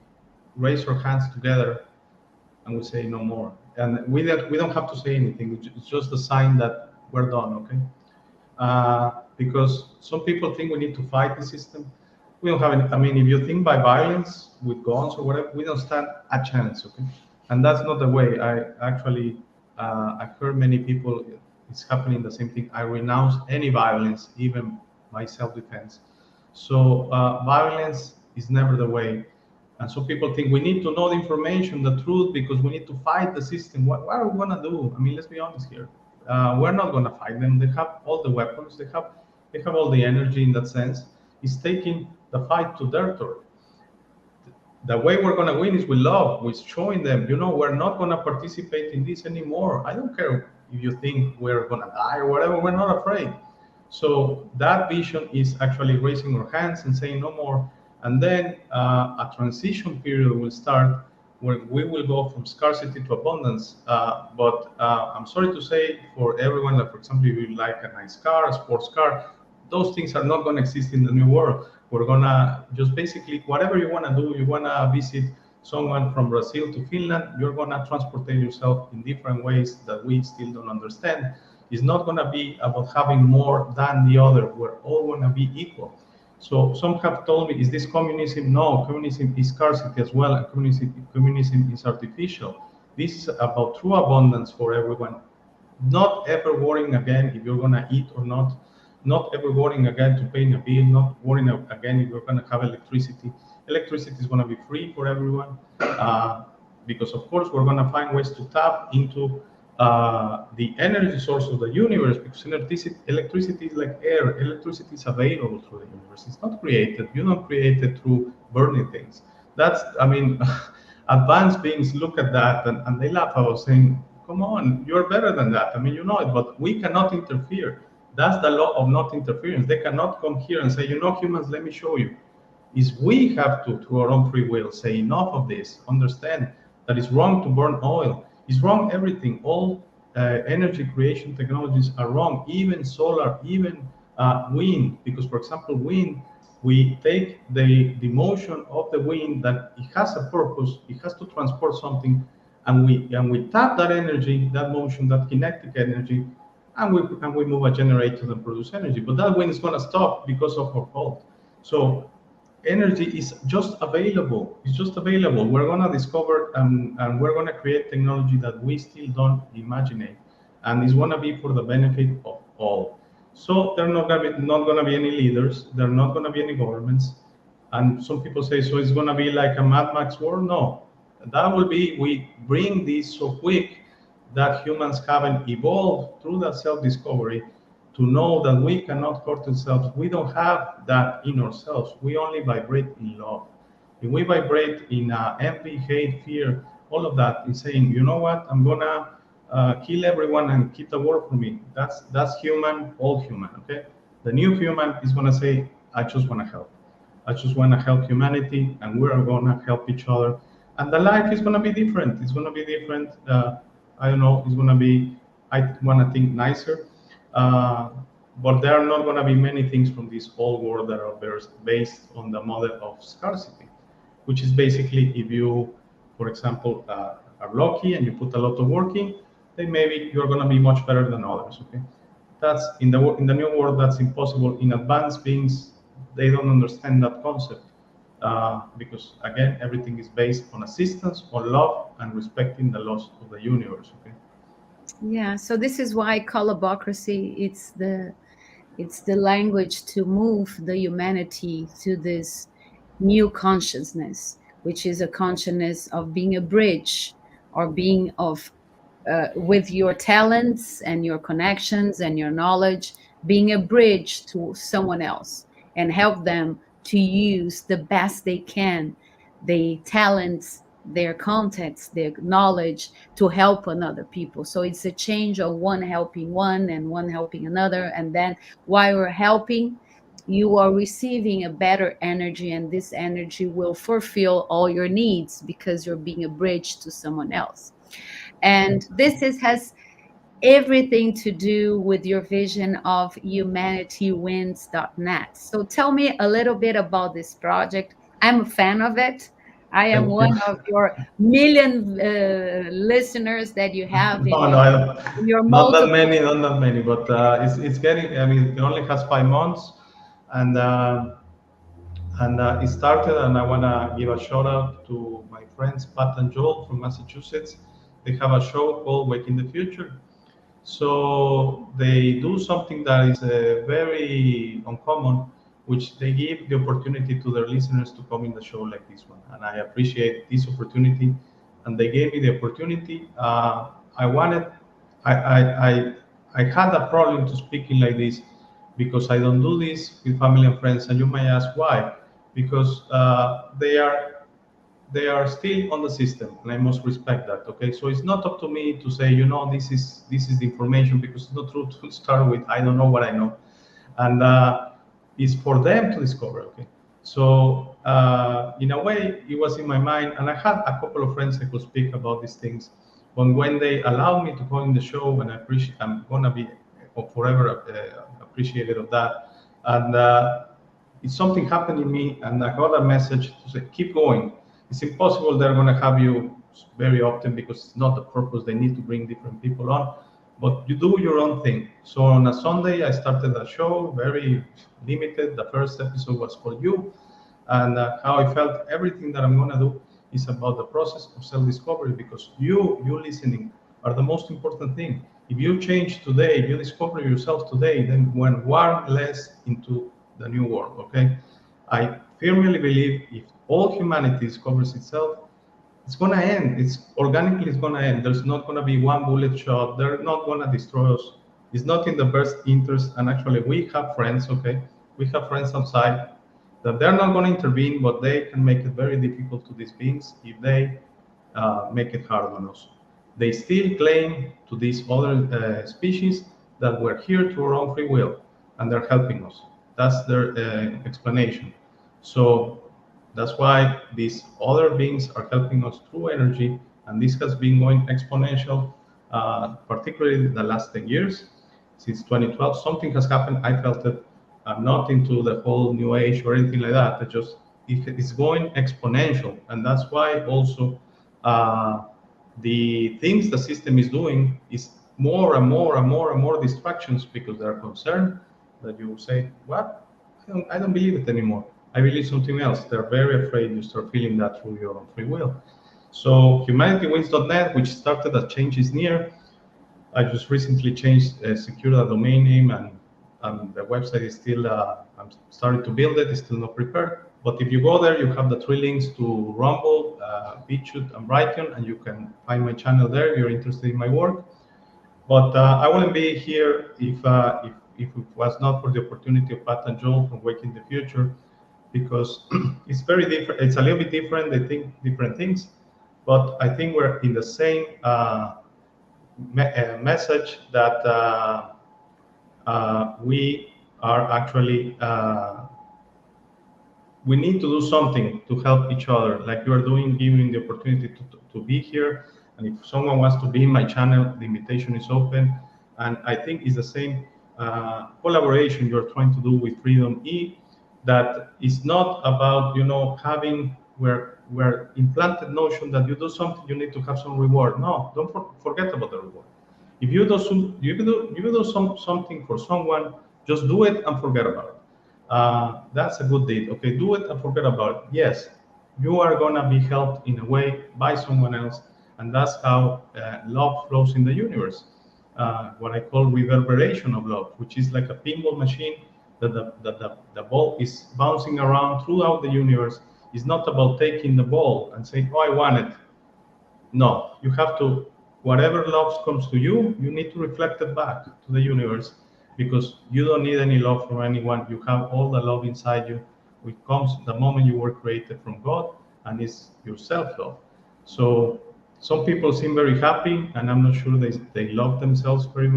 raise our hands together and we say no more, and we don't have to say anything. It's just a sign that we're done, okay? Because some people think we need to fight the system. We don't have any. I mean, if you think by violence with guns or whatever, we don't stand a chance, okay? And that's not the way. I've heard many people. It's happening the same thing. I renounce any violence, even my self-defense. So violence is never the way. And so people think we need to know the information, the truth, because we need to fight the system. What are we gonna do? I mean, let's be honest here. We're not gonna fight them. They have all the weapons. They have all the energy in that sense. It's taking the fight to their turn. The way we're going to win is with love, with showing them, we're not going to participate in this anymore. I don't care if you think we're going to die or whatever, we're not afraid. So that vision is actually raising our hands and saying no more. And then a transition period will start where we will go from scarcity to abundance. But I'm sorry to say for everyone that, for example, if you like a nice car, a sports car, those things are not going to exist in the new world. We're going to just basically, whatever you want to do, you want to visit someone from Brazil to Finland, you're going to transport yourself in different ways that we still don't understand. It's not going to be about having more than the other. We're all going to be equal. So some have told me, is this communism? No, communism is scarcity as well, and communism is artificial. This is about true abundance for everyone. Not ever worrying again if you're going to eat or not. not ever worrying again to pay a bill, not worrying again if you're going to have electricity. Electricity is going to be free for everyone, because of course we're going to find ways to tap into the energy source of the universe, because electricity is like air. Electricity is available through the universe. It's not created. You don't create it through burning things. That's, I mean, advanced beings look at that and they laugh at us, saying, come on, you're better than that. I mean, you know it, but we cannot interfere. That's the law of not interference. They cannot come here and say, you know, humans, let me show you. Is we have to, through our own free will, say enough of this, understand that it's wrong to burn oil. It's wrong everything. All energy creation technologies are wrong, even solar, even wind, because for example, wind, we take the motion of the wind, that it has a purpose, it has to transport something, and we tap that energy, that motion, that kinetic energy, and we move a generator and produce energy. But that wind is going to stop because of our fault. So energy is just available. It's just available. We're going to discover and we're going to create technology that we still don't imagine, and it's going to be for the benefit of all. So there are not going to be any leaders. There are not going to be any governments. And some people say, so it's going to be like a Mad Max world? No, that will be, we bring this so quick that humans haven't evolved through that self-discovery to know that we cannot hurt ourselves. We don't have that in ourselves. We only vibrate in love. If we vibrate in envy, hate, fear, all of that, in saying, you know what, I'm gonna kill everyone and keep the world for me. That's human, all human. Okay. The new human is gonna say, I just wanna help. I just wanna help humanity, and we're gonna help each other. And the life is gonna be different. It's gonna be different. I don't know. It's gonna be, I wanna think, nicer. But there are not going to be many things from this whole world that are based on the model of scarcity, which is basically, if you, for example, are lucky and you put a lot of work in, then maybe you're going to be much better than others. Okay, that's in the new world. That's impossible. In advanced beings, they don't understand that concept, because again, everything is based on assistance, on love, and respecting the laws of the universe. Okay. Yeah, so this is why colobocracy, it's the language to move the humanity to this new consciousness, which is a consciousness of being a bridge, or being of with your talents and your connections and your knowledge, being a bridge to someone else and help them to use the best they can, the talents, their contacts, their knowledge, to help another people. So it's a change of one helping one and one helping another. And then while we're helping, you are receiving a better energy, and this energy will fulfill all your needs because you're being a bridge to someone else. And has everything to do with your vision of humanitywins.net. So tell me a little bit about this project. I'm a fan of it. I am Thank you. one of your million listeners that you have in your not that multiple. many, not that many, but it's getting. I mean, it only has 5 months, and it started. And I want to give a shout out to my friends Pat and Joel from Massachusetts. They have a show called Waking the Future. So they do something that is very uncommon, which they give the opportunity to their listeners to come in the show like this one. And I appreciate this opportunity. And they gave me the opportunity. I wanted, I had a problem to speaking like this, because I don't do this with family and friends. And you may ask why? Because they are still on the system, and I must respect that. Okay, so it's not up to me to say, you know, this is the information, because it's not true to start with. I don't know what I know, and it's for them to discover. Okay, so in a way, it was in my mind, and I had a couple of friends I could speak about these things. But when they allowed me to go in the show, and I'm gonna be forever appreciated of that, and it's something happened in me, and I got a message to say, keep going. It's impossible they're going to have you very often, because it's not the purpose. They need to bring different people on, but you do your own thing. So on a Sunday, I started a show, very limited. The first episode was for you, and how I felt everything that I'm going to do is about the process of self-discovery, because you listening are the most important thing. If you change today, if you discover yourself today, then when one less into the new world, okay? I firmly believe if all humanity discovers itself, it's gonna end. It's organically, it's gonna end. There's not gonna be one bullet shot. They're not gonna destroy us. It's not in the best interest. And actually, we have friends. Okay, we have friends outside that they're not gonna intervene, but they can make it very difficult to these beings if they make it hard on us. They still claim to these other species that we're here to our own free will, and they're helping us. That's their explanation. So that's why these other beings are helping us through energy, and this has been going exponential, particularly the last 10 years. Since 2012, something has happened. I felt it. I'm not into the whole new age or anything like that. It just it's going exponential, and that's why also uh, the things the system is doing is more and more and more and more distractions because they're concerned that you say, "What? I don't believe it anymore. I believe something else." They're very afraid you start feeling that through your own free will. So humanitywins.net, which started as Change is Near, I just recently changed, secured a domain name, and the website is still, I'm starting to build it, it's still not prepared. But if you go there, you have the three links to Rumble, BitChute, and Brighteon, and you can find my channel there if you're interested in my work. But I wouldn't be here if it was not for the opportunity of Pat and Joel from Waking the Future, because it's very different. It's a little bit different. They think different things, but I think we're in the same message that we are actually we need to do something to help each other, like you are doing, giving the opportunity to be here. And if someone wants to be in my channel, the invitation is open. And I think it's the same collaboration you're trying to do with FreedomeE, that is not about, having where implanted notion that you do something, you need to have some reward. No, don't forget about the reward. If you do something for someone, just do it and forget about it. That's a good deed. Okay, do it and forget about it. Yes, you are gonna be helped in a way by someone else, and that's how love flows in the universe. What I call reverberation of love, which is like a pinball machine that the ball is bouncing around throughout the universe. It's not about taking the ball and saying, "Oh, I want it." No, you have to, whatever love comes to you, you need to reflect it back to the universe, because you don't need any love from anyone. You have all the love inside you, which comes the moment you were created from God, and it's your self-love. So some people seem very happy, and I'm not sure they love themselves very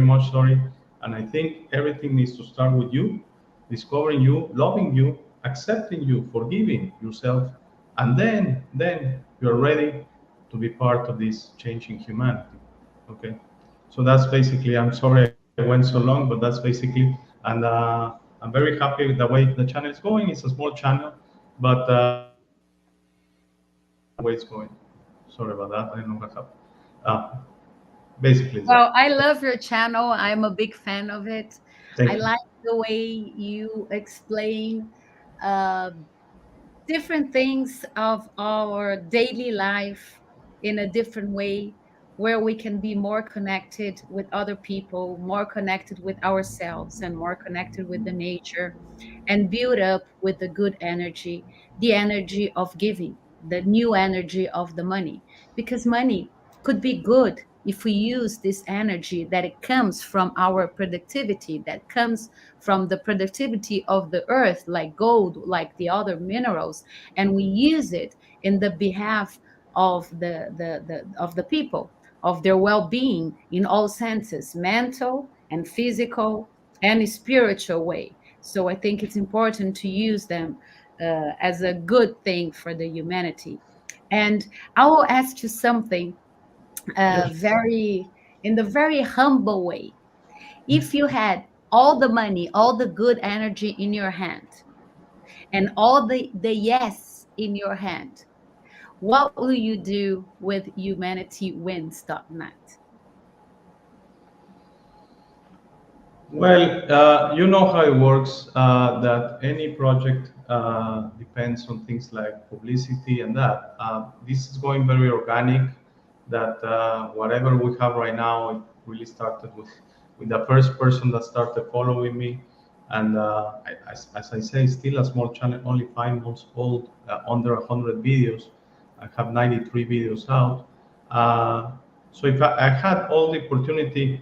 much, sorry. And I think everything needs to start with you, discovering you, loving you, accepting you, forgiving yourself, and then you're ready to be part of this changing humanity. Okay, so that's basically. I'm sorry I went so long, but that's basically. And I'm very happy with the way the channel is going. It's a small channel, but the way it's going. Sorry about that. I don't know what happened. Basically, Well, I love your channel. I'm a big fan of it. thank I you. like the way you explain uh, different things of our daily life in a different way, where we can be more connected with other people, more connected with ourselves, and more connected with the nature, and build up with the good energy, the energy of giving, the new energy of the money. Because money could be good if we use this energy that it comes from our productivity, that comes from the productivity of the earth, like gold, like the other minerals, and we use it in the behalf of the people, of their well-being in all senses, mental and physical and spiritual way. So I think it's important to use them as a good thing for the humanity. And I will ask you something Yes. very in the very humble way. If you had all the money, all the good energy in your hand, and all the yes in your hand, what will you do with humanitywins.net? Well, you know how it works, that any project depends on things like publicity and that. This is going very organic. that whatever we have right now, it really started with the first person that started following me. And as I say, still a small channel, only 5 months old, under 100 videos. I have 93 videos out. Uh, so if I had all the opportunity,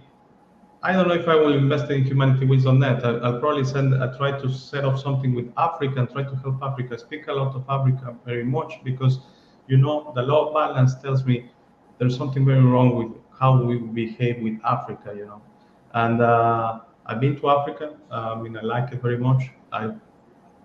I don't know if I will invest in Humanity Wins on net. I'll probably try to set up something with Africa and try to help Africa. I speak a lot of Africa very much because, the law of balance tells me there's something very wrong with how we behave with Africa, And I've been to Africa. I like it very much. I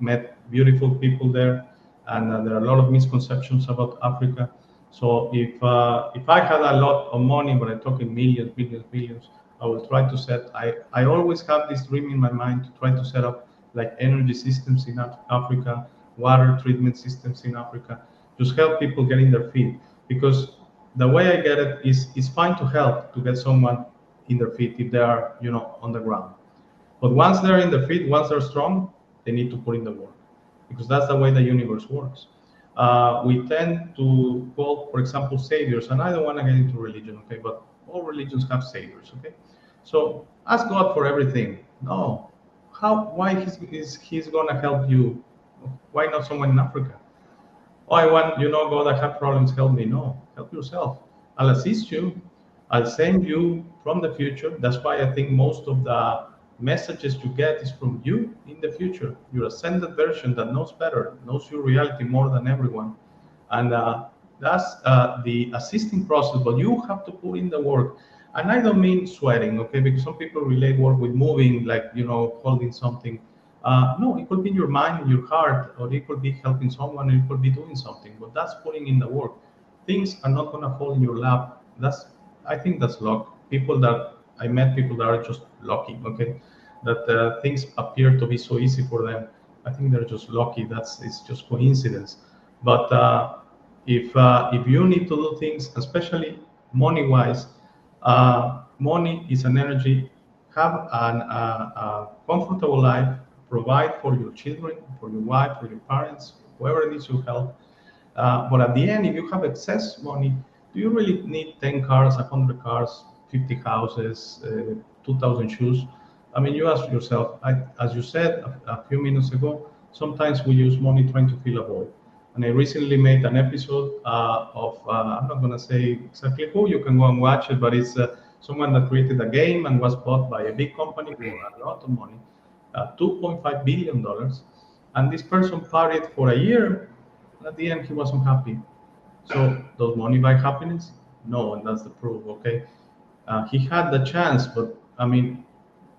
met beautiful people there, and there are a lot of misconceptions about Africa. So if I had a lot of money, but I'm talking millions, billions, billions, I will try to set. I always have this dream in my mind to try to set up like energy systems in Africa, water treatment systems in Africa, just help people get in their feet. Because the way I get it is it's fine to help to get someone in their feet if they are on the ground. But once they're in the field, once they're strong, they need to put in the work because that's the way the universe works. We tend to call, for example, saviors, and I don't want to get into religion, okay, but all religions have saviors, okay? So ask God for everything. No. Why he's going to help you? Why not someone in Africa? Oh, I want, God, I have problems, help me. No, help yourself. I'll assist you. I'll send you from the future. That's why I think most of the messages you get is from you in the future. Your ascended version that knows better, knows your reality more than everyone. And that's the assisting process, but you have to put in the work. And I don't mean sweating, okay? Because some people relate work with moving, like, holding something. No, it could be your mind, your heart, or it could be helping someone, or it could be doing something, but that's putting in the work. Things are not going to fall in your lap. I think that's luck. I met people that are just lucky, okay? That things appear to be so easy for them. I think they're just lucky. It's just coincidence. But if you need to do things, especially money wise, money is an energy. Have a comfortable life, provide for your children, for your wife, for your parents, whoever needs your help. But at the end, if you have excess money, do you really need 10 cars, 100 cars, 50 houses, 2,000 shoes? I mean, you ask yourself, as you said a few minutes ago, sometimes we use money trying to fill a void. And I recently made an episode I'm not going to say exactly who, you can go and watch it, but it's someone that created a game and was bought by a big company for a lot of money, $2.5 billion. And this person partied for a year. At the end, he wasn't happy. So does money buy happiness? No, and that's the proof. Okay, he had the chance, but I mean,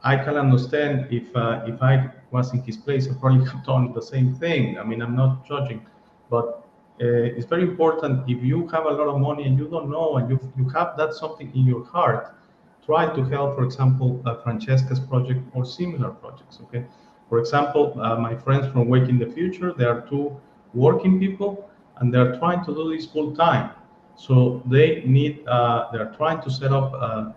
I can understand if I was in his place, I probably have done the same thing. I mean, I'm not judging, but it's very important. If you have a lot of money and you don't know, and you have that something in your heart, try to help. For example, Francesca's project or similar projects. Okay, for example, my friends from Wake in the Future, they are two working people, and they're trying to do this full time. So they're trying to set up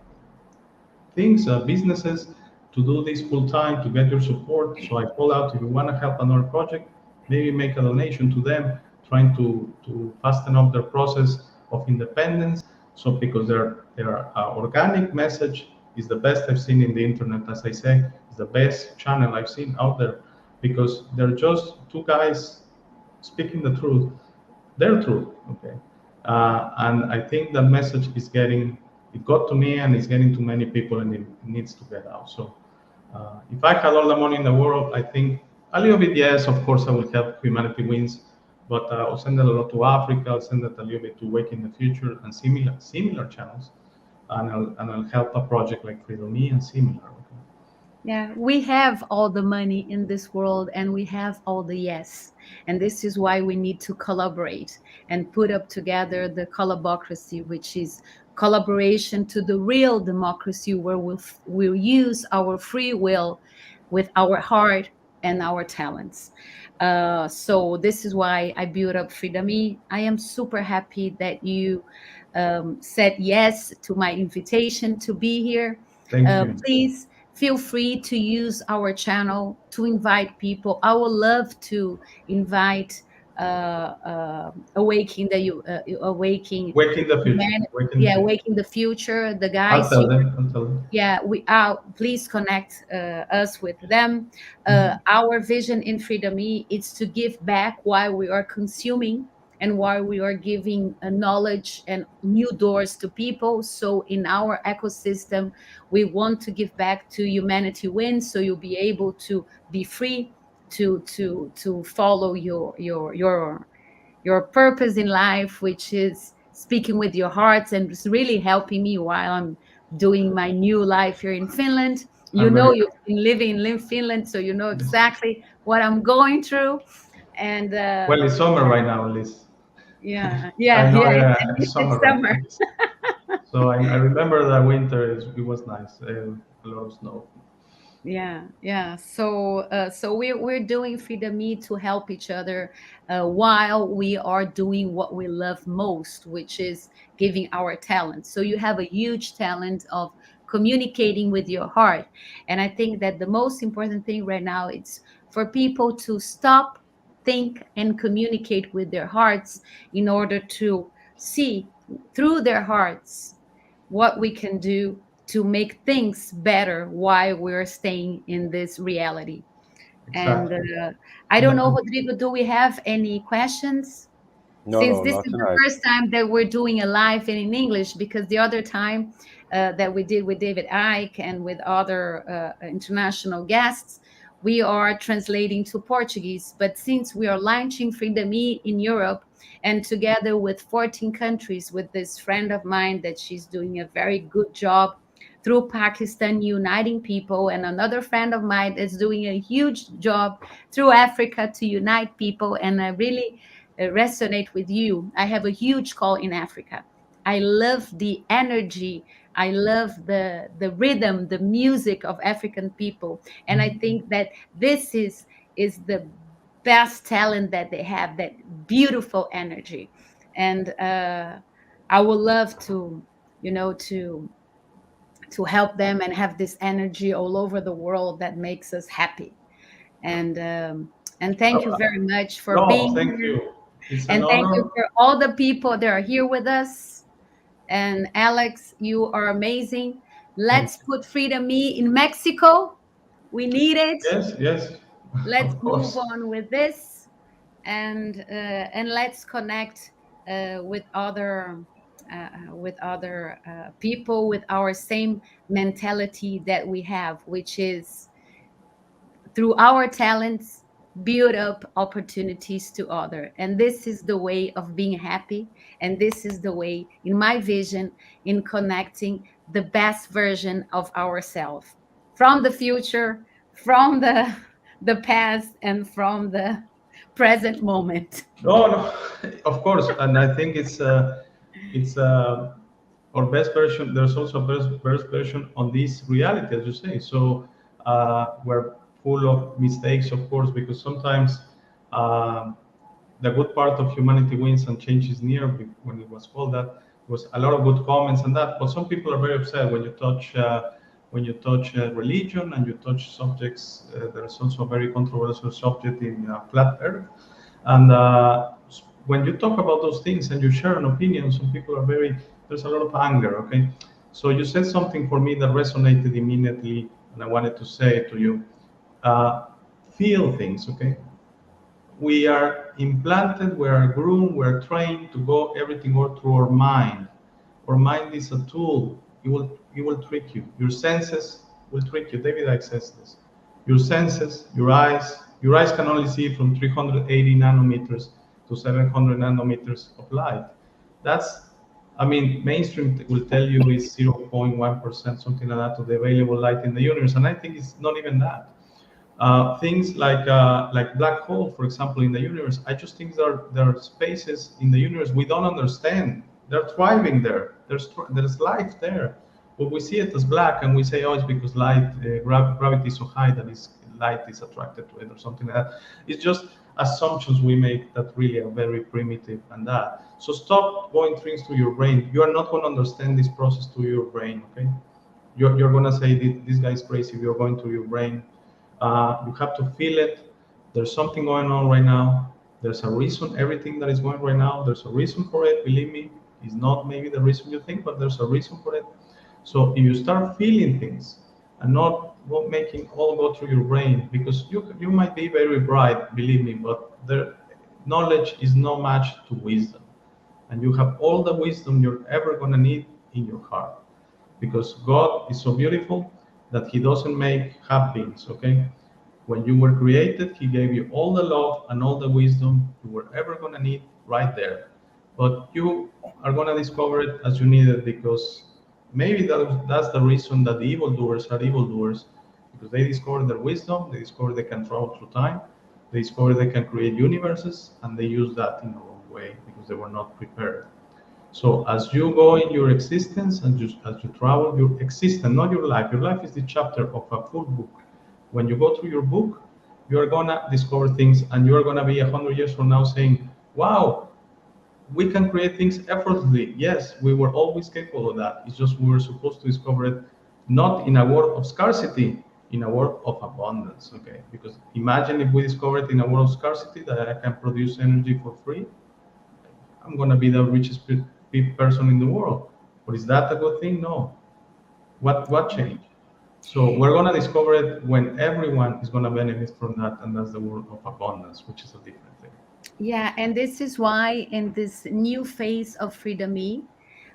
things, businesses, to do this full time to get your support. So I call out if you want to help another project, maybe make a donation to them, trying to fasten up their process of independence. So because their organic message is the best I've seen in the internet, as I say, is the best channel I've seen out there because they're just two guys speaking the truth, their truth. Okay, and I think that message it got to me and it's getting to many people and it needs to get out. So if I had all the money in the world, I think a little bit, yes, of course, I will help Humanity Wins, but I'll send it a lot to Africa. I'll send it a little bit to Wake in the Future and similar channels, and I'll help a project like FreedomeE and similar. Okay? Yeah, we have all the money in this world and we have all the yes. And this is why we need to collaborate and put up together the collabocracy, which is collaboration to the real democracy where we'll use our free will with our heart and our talents. So this is why I built up FreedomeE. I am super happy that you said yes to my invitation to be here. Thank you. Please feel free to use our channel to invite people. I would love to invite awaking the awaking Waking the future. humanity. Waking the Yeah, future. awaking the future. The I'll guys, tell them. I'll tell them. yeah, we are. Please connect us with them. Our vision in FreedomeE is to give back while we are consuming and while we are giving knowledge and new doors to people. So in our ecosystem, we want to give back to humanity wins. So you'll be able to be free to follow your purpose in life, which is speaking with your hearts, and it's really helping me while I'm doing my new life here in Finland. You I'm know, very you've been living in Finland, so you know yes. exactly what I'm going through. And Well, it's summer right now, at least. yeah, I yeah, know yeah. It's summer it's right summer. now. Yes. So I remember that winter it was nice. A lot of snow. Yeah, yeah. So we're doing Freedom Me to help each other while we are doing what we love most, which is giving our talent. So you have a huge talent of communicating with your heart, and I think that the most important thing right now is for people to stop, think, and communicate with their hearts in order to see through their hearts what we can do to make things better while we're staying in this reality. And Exactly. I And don't know, Rodrigo, do we have any questions? No, Since no, this not is the tonight. first time that we're doing a live and in English, because the other time that we did with David Icke and with other international guests, we are translating to Portuguese. But since we are launching Freedom E in Europe and together with 14 countries, with this friend of mine that she's doing a very good job through Pakistan, uniting people, and another friend of mine is doing a huge job through Africa to unite people. And I really resonate with you. I have a huge call in Africa. I love the energy. I love the rhythm, the music of African people, and I think that this is the best talent that they have. That beautiful energy, and I would love to, you know, to help them and have this energy all over the world that makes us happy. And and thank you very much for no, being thank here. you. It's an And thank you honor. for all the people that are here with us. And Alex, you are amazing. Thank Let's you. put Freedom Me in Mexico. We need it. Yes, yes, Let's of move course. on with this, and let's connect with other people with our same mentality that we have, which is through our talents build up opportunities to other. And this is the way of being happy, and this is the way, in my vision, in connecting the best version of ourselves from the future, from the past, and from the present moment. No, no, of course, and I think it's our best version. There's also a best version on this reality, as you say. So we're full of mistakes, of course, because sometimes uh, the good part of humanity wins and change is near. When it was called that, was a lot of good comments and that. But some people are very upset when you touch religion and you touch subjects. There's also a very controversial subject in flat Earth, and when you talk about those things and you share an opinion, some people are very, there's a lot of anger, okay? So you said something for me that resonated immediately, and I wanted to say it to you. Uh, Feel things, okay? We are implanted, we are groomed, we are trained to go everything all through our mind. Our mind is a tool. It will trick you. Your senses will trick you. David Icke says this. Your senses, your eyes can only see from 380 nanometers to 700 nanometers of light. That's, I mean, mainstream will tell you is 0.1%, something like that, of the available light in the universe, and I think it's not even that. Things like black hole, for example, in the universe. I just think there are spaces in the universe we don't understand. They're thriving there. There's life there, but we see it as black, and we say, oh, it's because gravity is so high that light is attracted to it, or something like that. It's just assumptions we make that really are very primitive and that. So stop going things to your brain. You are not going to understand this process to your brain, okay? You're going to say this guy's crazy if you're going to your brain. You have to feel it. There's something going on right now. There's a reason everything that is going right now. There's a reason for it. Believe me, it's not maybe the reason you think, but there's a reason for it. So if you start feeling things and not making all go through your brain, because you might be very bright, believe me, but the knowledge is no match to wisdom, and you have all the wisdom you're ever gonna need in your heart, because God is so beautiful that He doesn't make half beings. Okay, when you were created, He gave you all the love and all the wisdom you were ever going to need right there. But you are going to discover it as you need it, because maybe that's the reason that the evildoers are evildoers, because they discover their wisdom, they discover they can travel through time, they discover they can create universes, and they use that in the wrong way because they were not prepared. So as you go in your existence and as you travel your existence, not your life. Your life is the chapter of a full book. When you go through your book, you are gonna discover things, and you are gonna be 100 years from now saying, "Wow, we can create things effortlessly." Yes, we were always capable of that. It's just we were supposed to discover it not in a world of scarcity, in a world of abundance. Okay, because imagine if we discover it in a world of scarcity that I can produce energy for free. I'm gonna be the richest person in the world. But is that a good thing? No. What changed? So we're gonna discover it when everyone is gonna benefit from that, and that's the world of abundance, which is a different thing. Yeah, and this is why in this new phase of FreedomeE,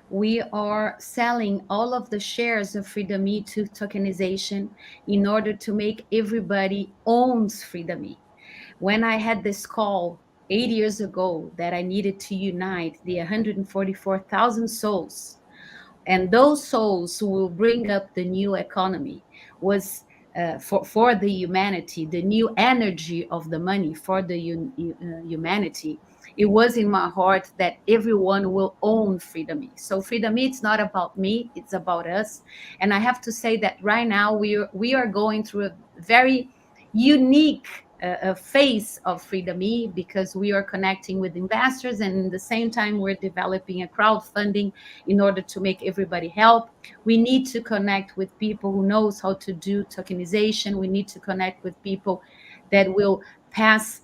we are selling all of the shares of FreedomeE to tokenization in order to make everybody owns FreedomeE. When I had this call 8 years ago that I needed to unite the 144,000 souls, and those souls who will bring up the new economy was for the humanity, the new energy of the money for the humanity. It was in my heart that everyone will own FreedomeE. So FreedomeE, it's not about me, it's about us. And I have to say that right now we are going through a very unique phase of FreedomeE, because we are connecting with investors, and in the same time we're developing a crowdfunding in order to make everybody help. We need to connect with people who knows how to do tokenization. We need to connect with people that will pass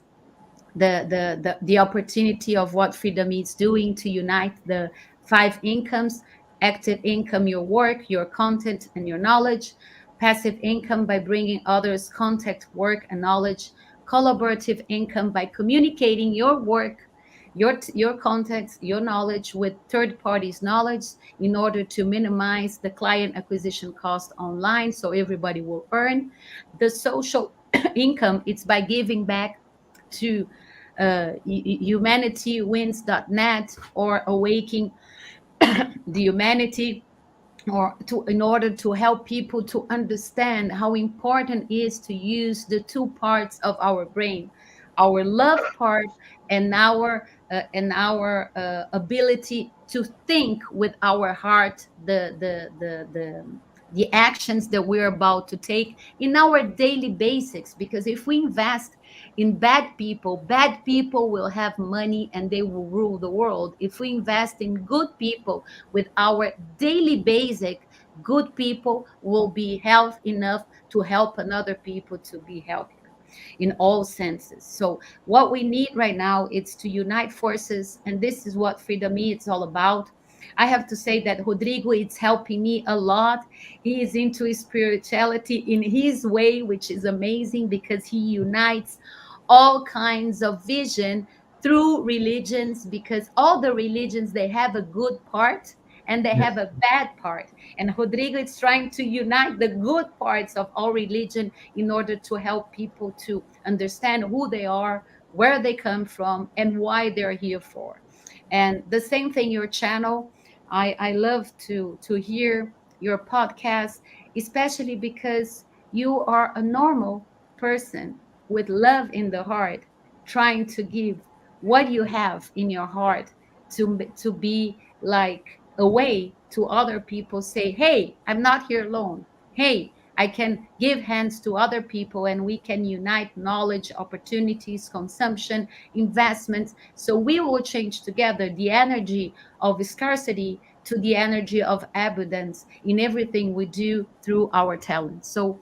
the opportunity of what Freedom is doing to unite the five incomes: active income, your work, your content, and your knowledge; passive income by bringing others contact, work, and knowledge; collaborative income by communicating your work, your contacts, your knowledge with third parties knowledge in order to minimize the client acquisition cost online so everybody will earn. The social income, it's by giving back to humanitywins.net or awaking the humanity, or to in order to help people to understand how important it is to use the two parts of our brain, our love part and our ability to think with our heart, the actions that we're about to take in our daily basics. Because if we invest in bad people will have money and they will rule the world. If we invest in good people with our daily basic, good people will be health enough to help another people to be healthier in all senses. So what we need right now is to unite forces, and this is what Freedom is all about. I have to say that Rodrigo is helping me a lot. He is into spirituality in his way, which is amazing because he unites all kinds of vision through religions, because all the religions, they have a good part and they Yes. have a bad part, and Rodrigo is trying to unite the good parts of all religion in order to help people to understand who they are, where they come from, and why they're here for. And the same thing, your channel, I love to hear your podcast, especially because you are a normal person with love in the heart, trying to give what you have in your heart to be like a way to other people say, hey, I'm not here alone. Hey, I can give hands to other people and we can unite knowledge, opportunities, consumption, investments. So we will change together the energy of scarcity to the energy of abundance in everything we do through our talents. So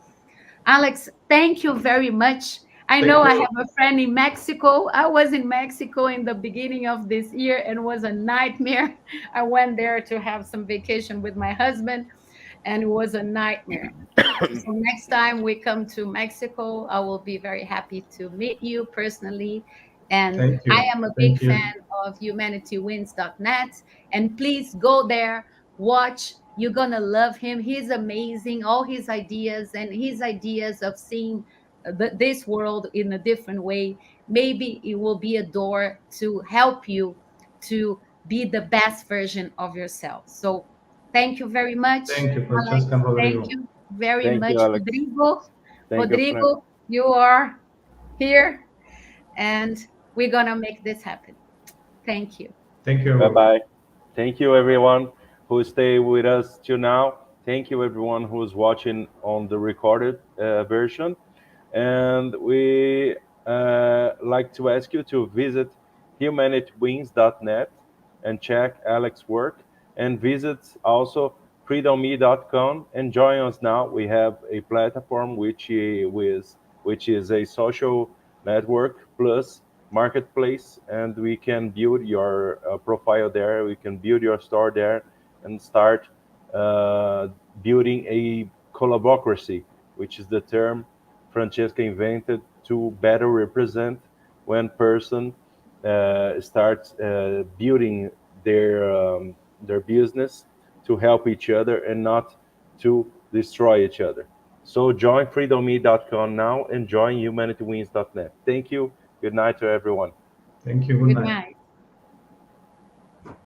Alex, thank you very much. I Thank know I you. have a friend in Mexico. I was in Mexico in the beginning of this year and it was a nightmare. I went there to have some vacation with my husband and it was a nightmare. So next time we come to Mexico, I will be very happy to meet you personally. And Thank I you. am a big Thank fan you. of humanitywins.net. And please go there, watch. You're going to love him. He's amazing. All his ideas and his ideas of seeing this world in a different way. Maybe it will be a door to help you to be the best version of yourself. So thank you very much, Thank you, Alex. Francesca and Thank Rodrigo. you very Thank you, much, Alex. Rodrigo. Thank you, Frank. Rodrigo, you are here and we're going to make this happen. Thank you. Thank you, Bye everyone. bye. Thank you, everyone who stayed with us till now. Thank you, everyone who's watching on the recorded version. And we like to ask you to visit humanitywins.net and check Alex's work, and visit also freedomE.com and join us now. We have a platform which is a social network plus marketplace, and we can build your profile there. We can build your store there and start uh, building a collaboracy, which is the term Francesca invented to better represent when person starts building their business to help each other and not to destroy each other. So join freedomE.com now and join humanitywins.net. Thank you. Good night to everyone. Thank you. Good Good night. night.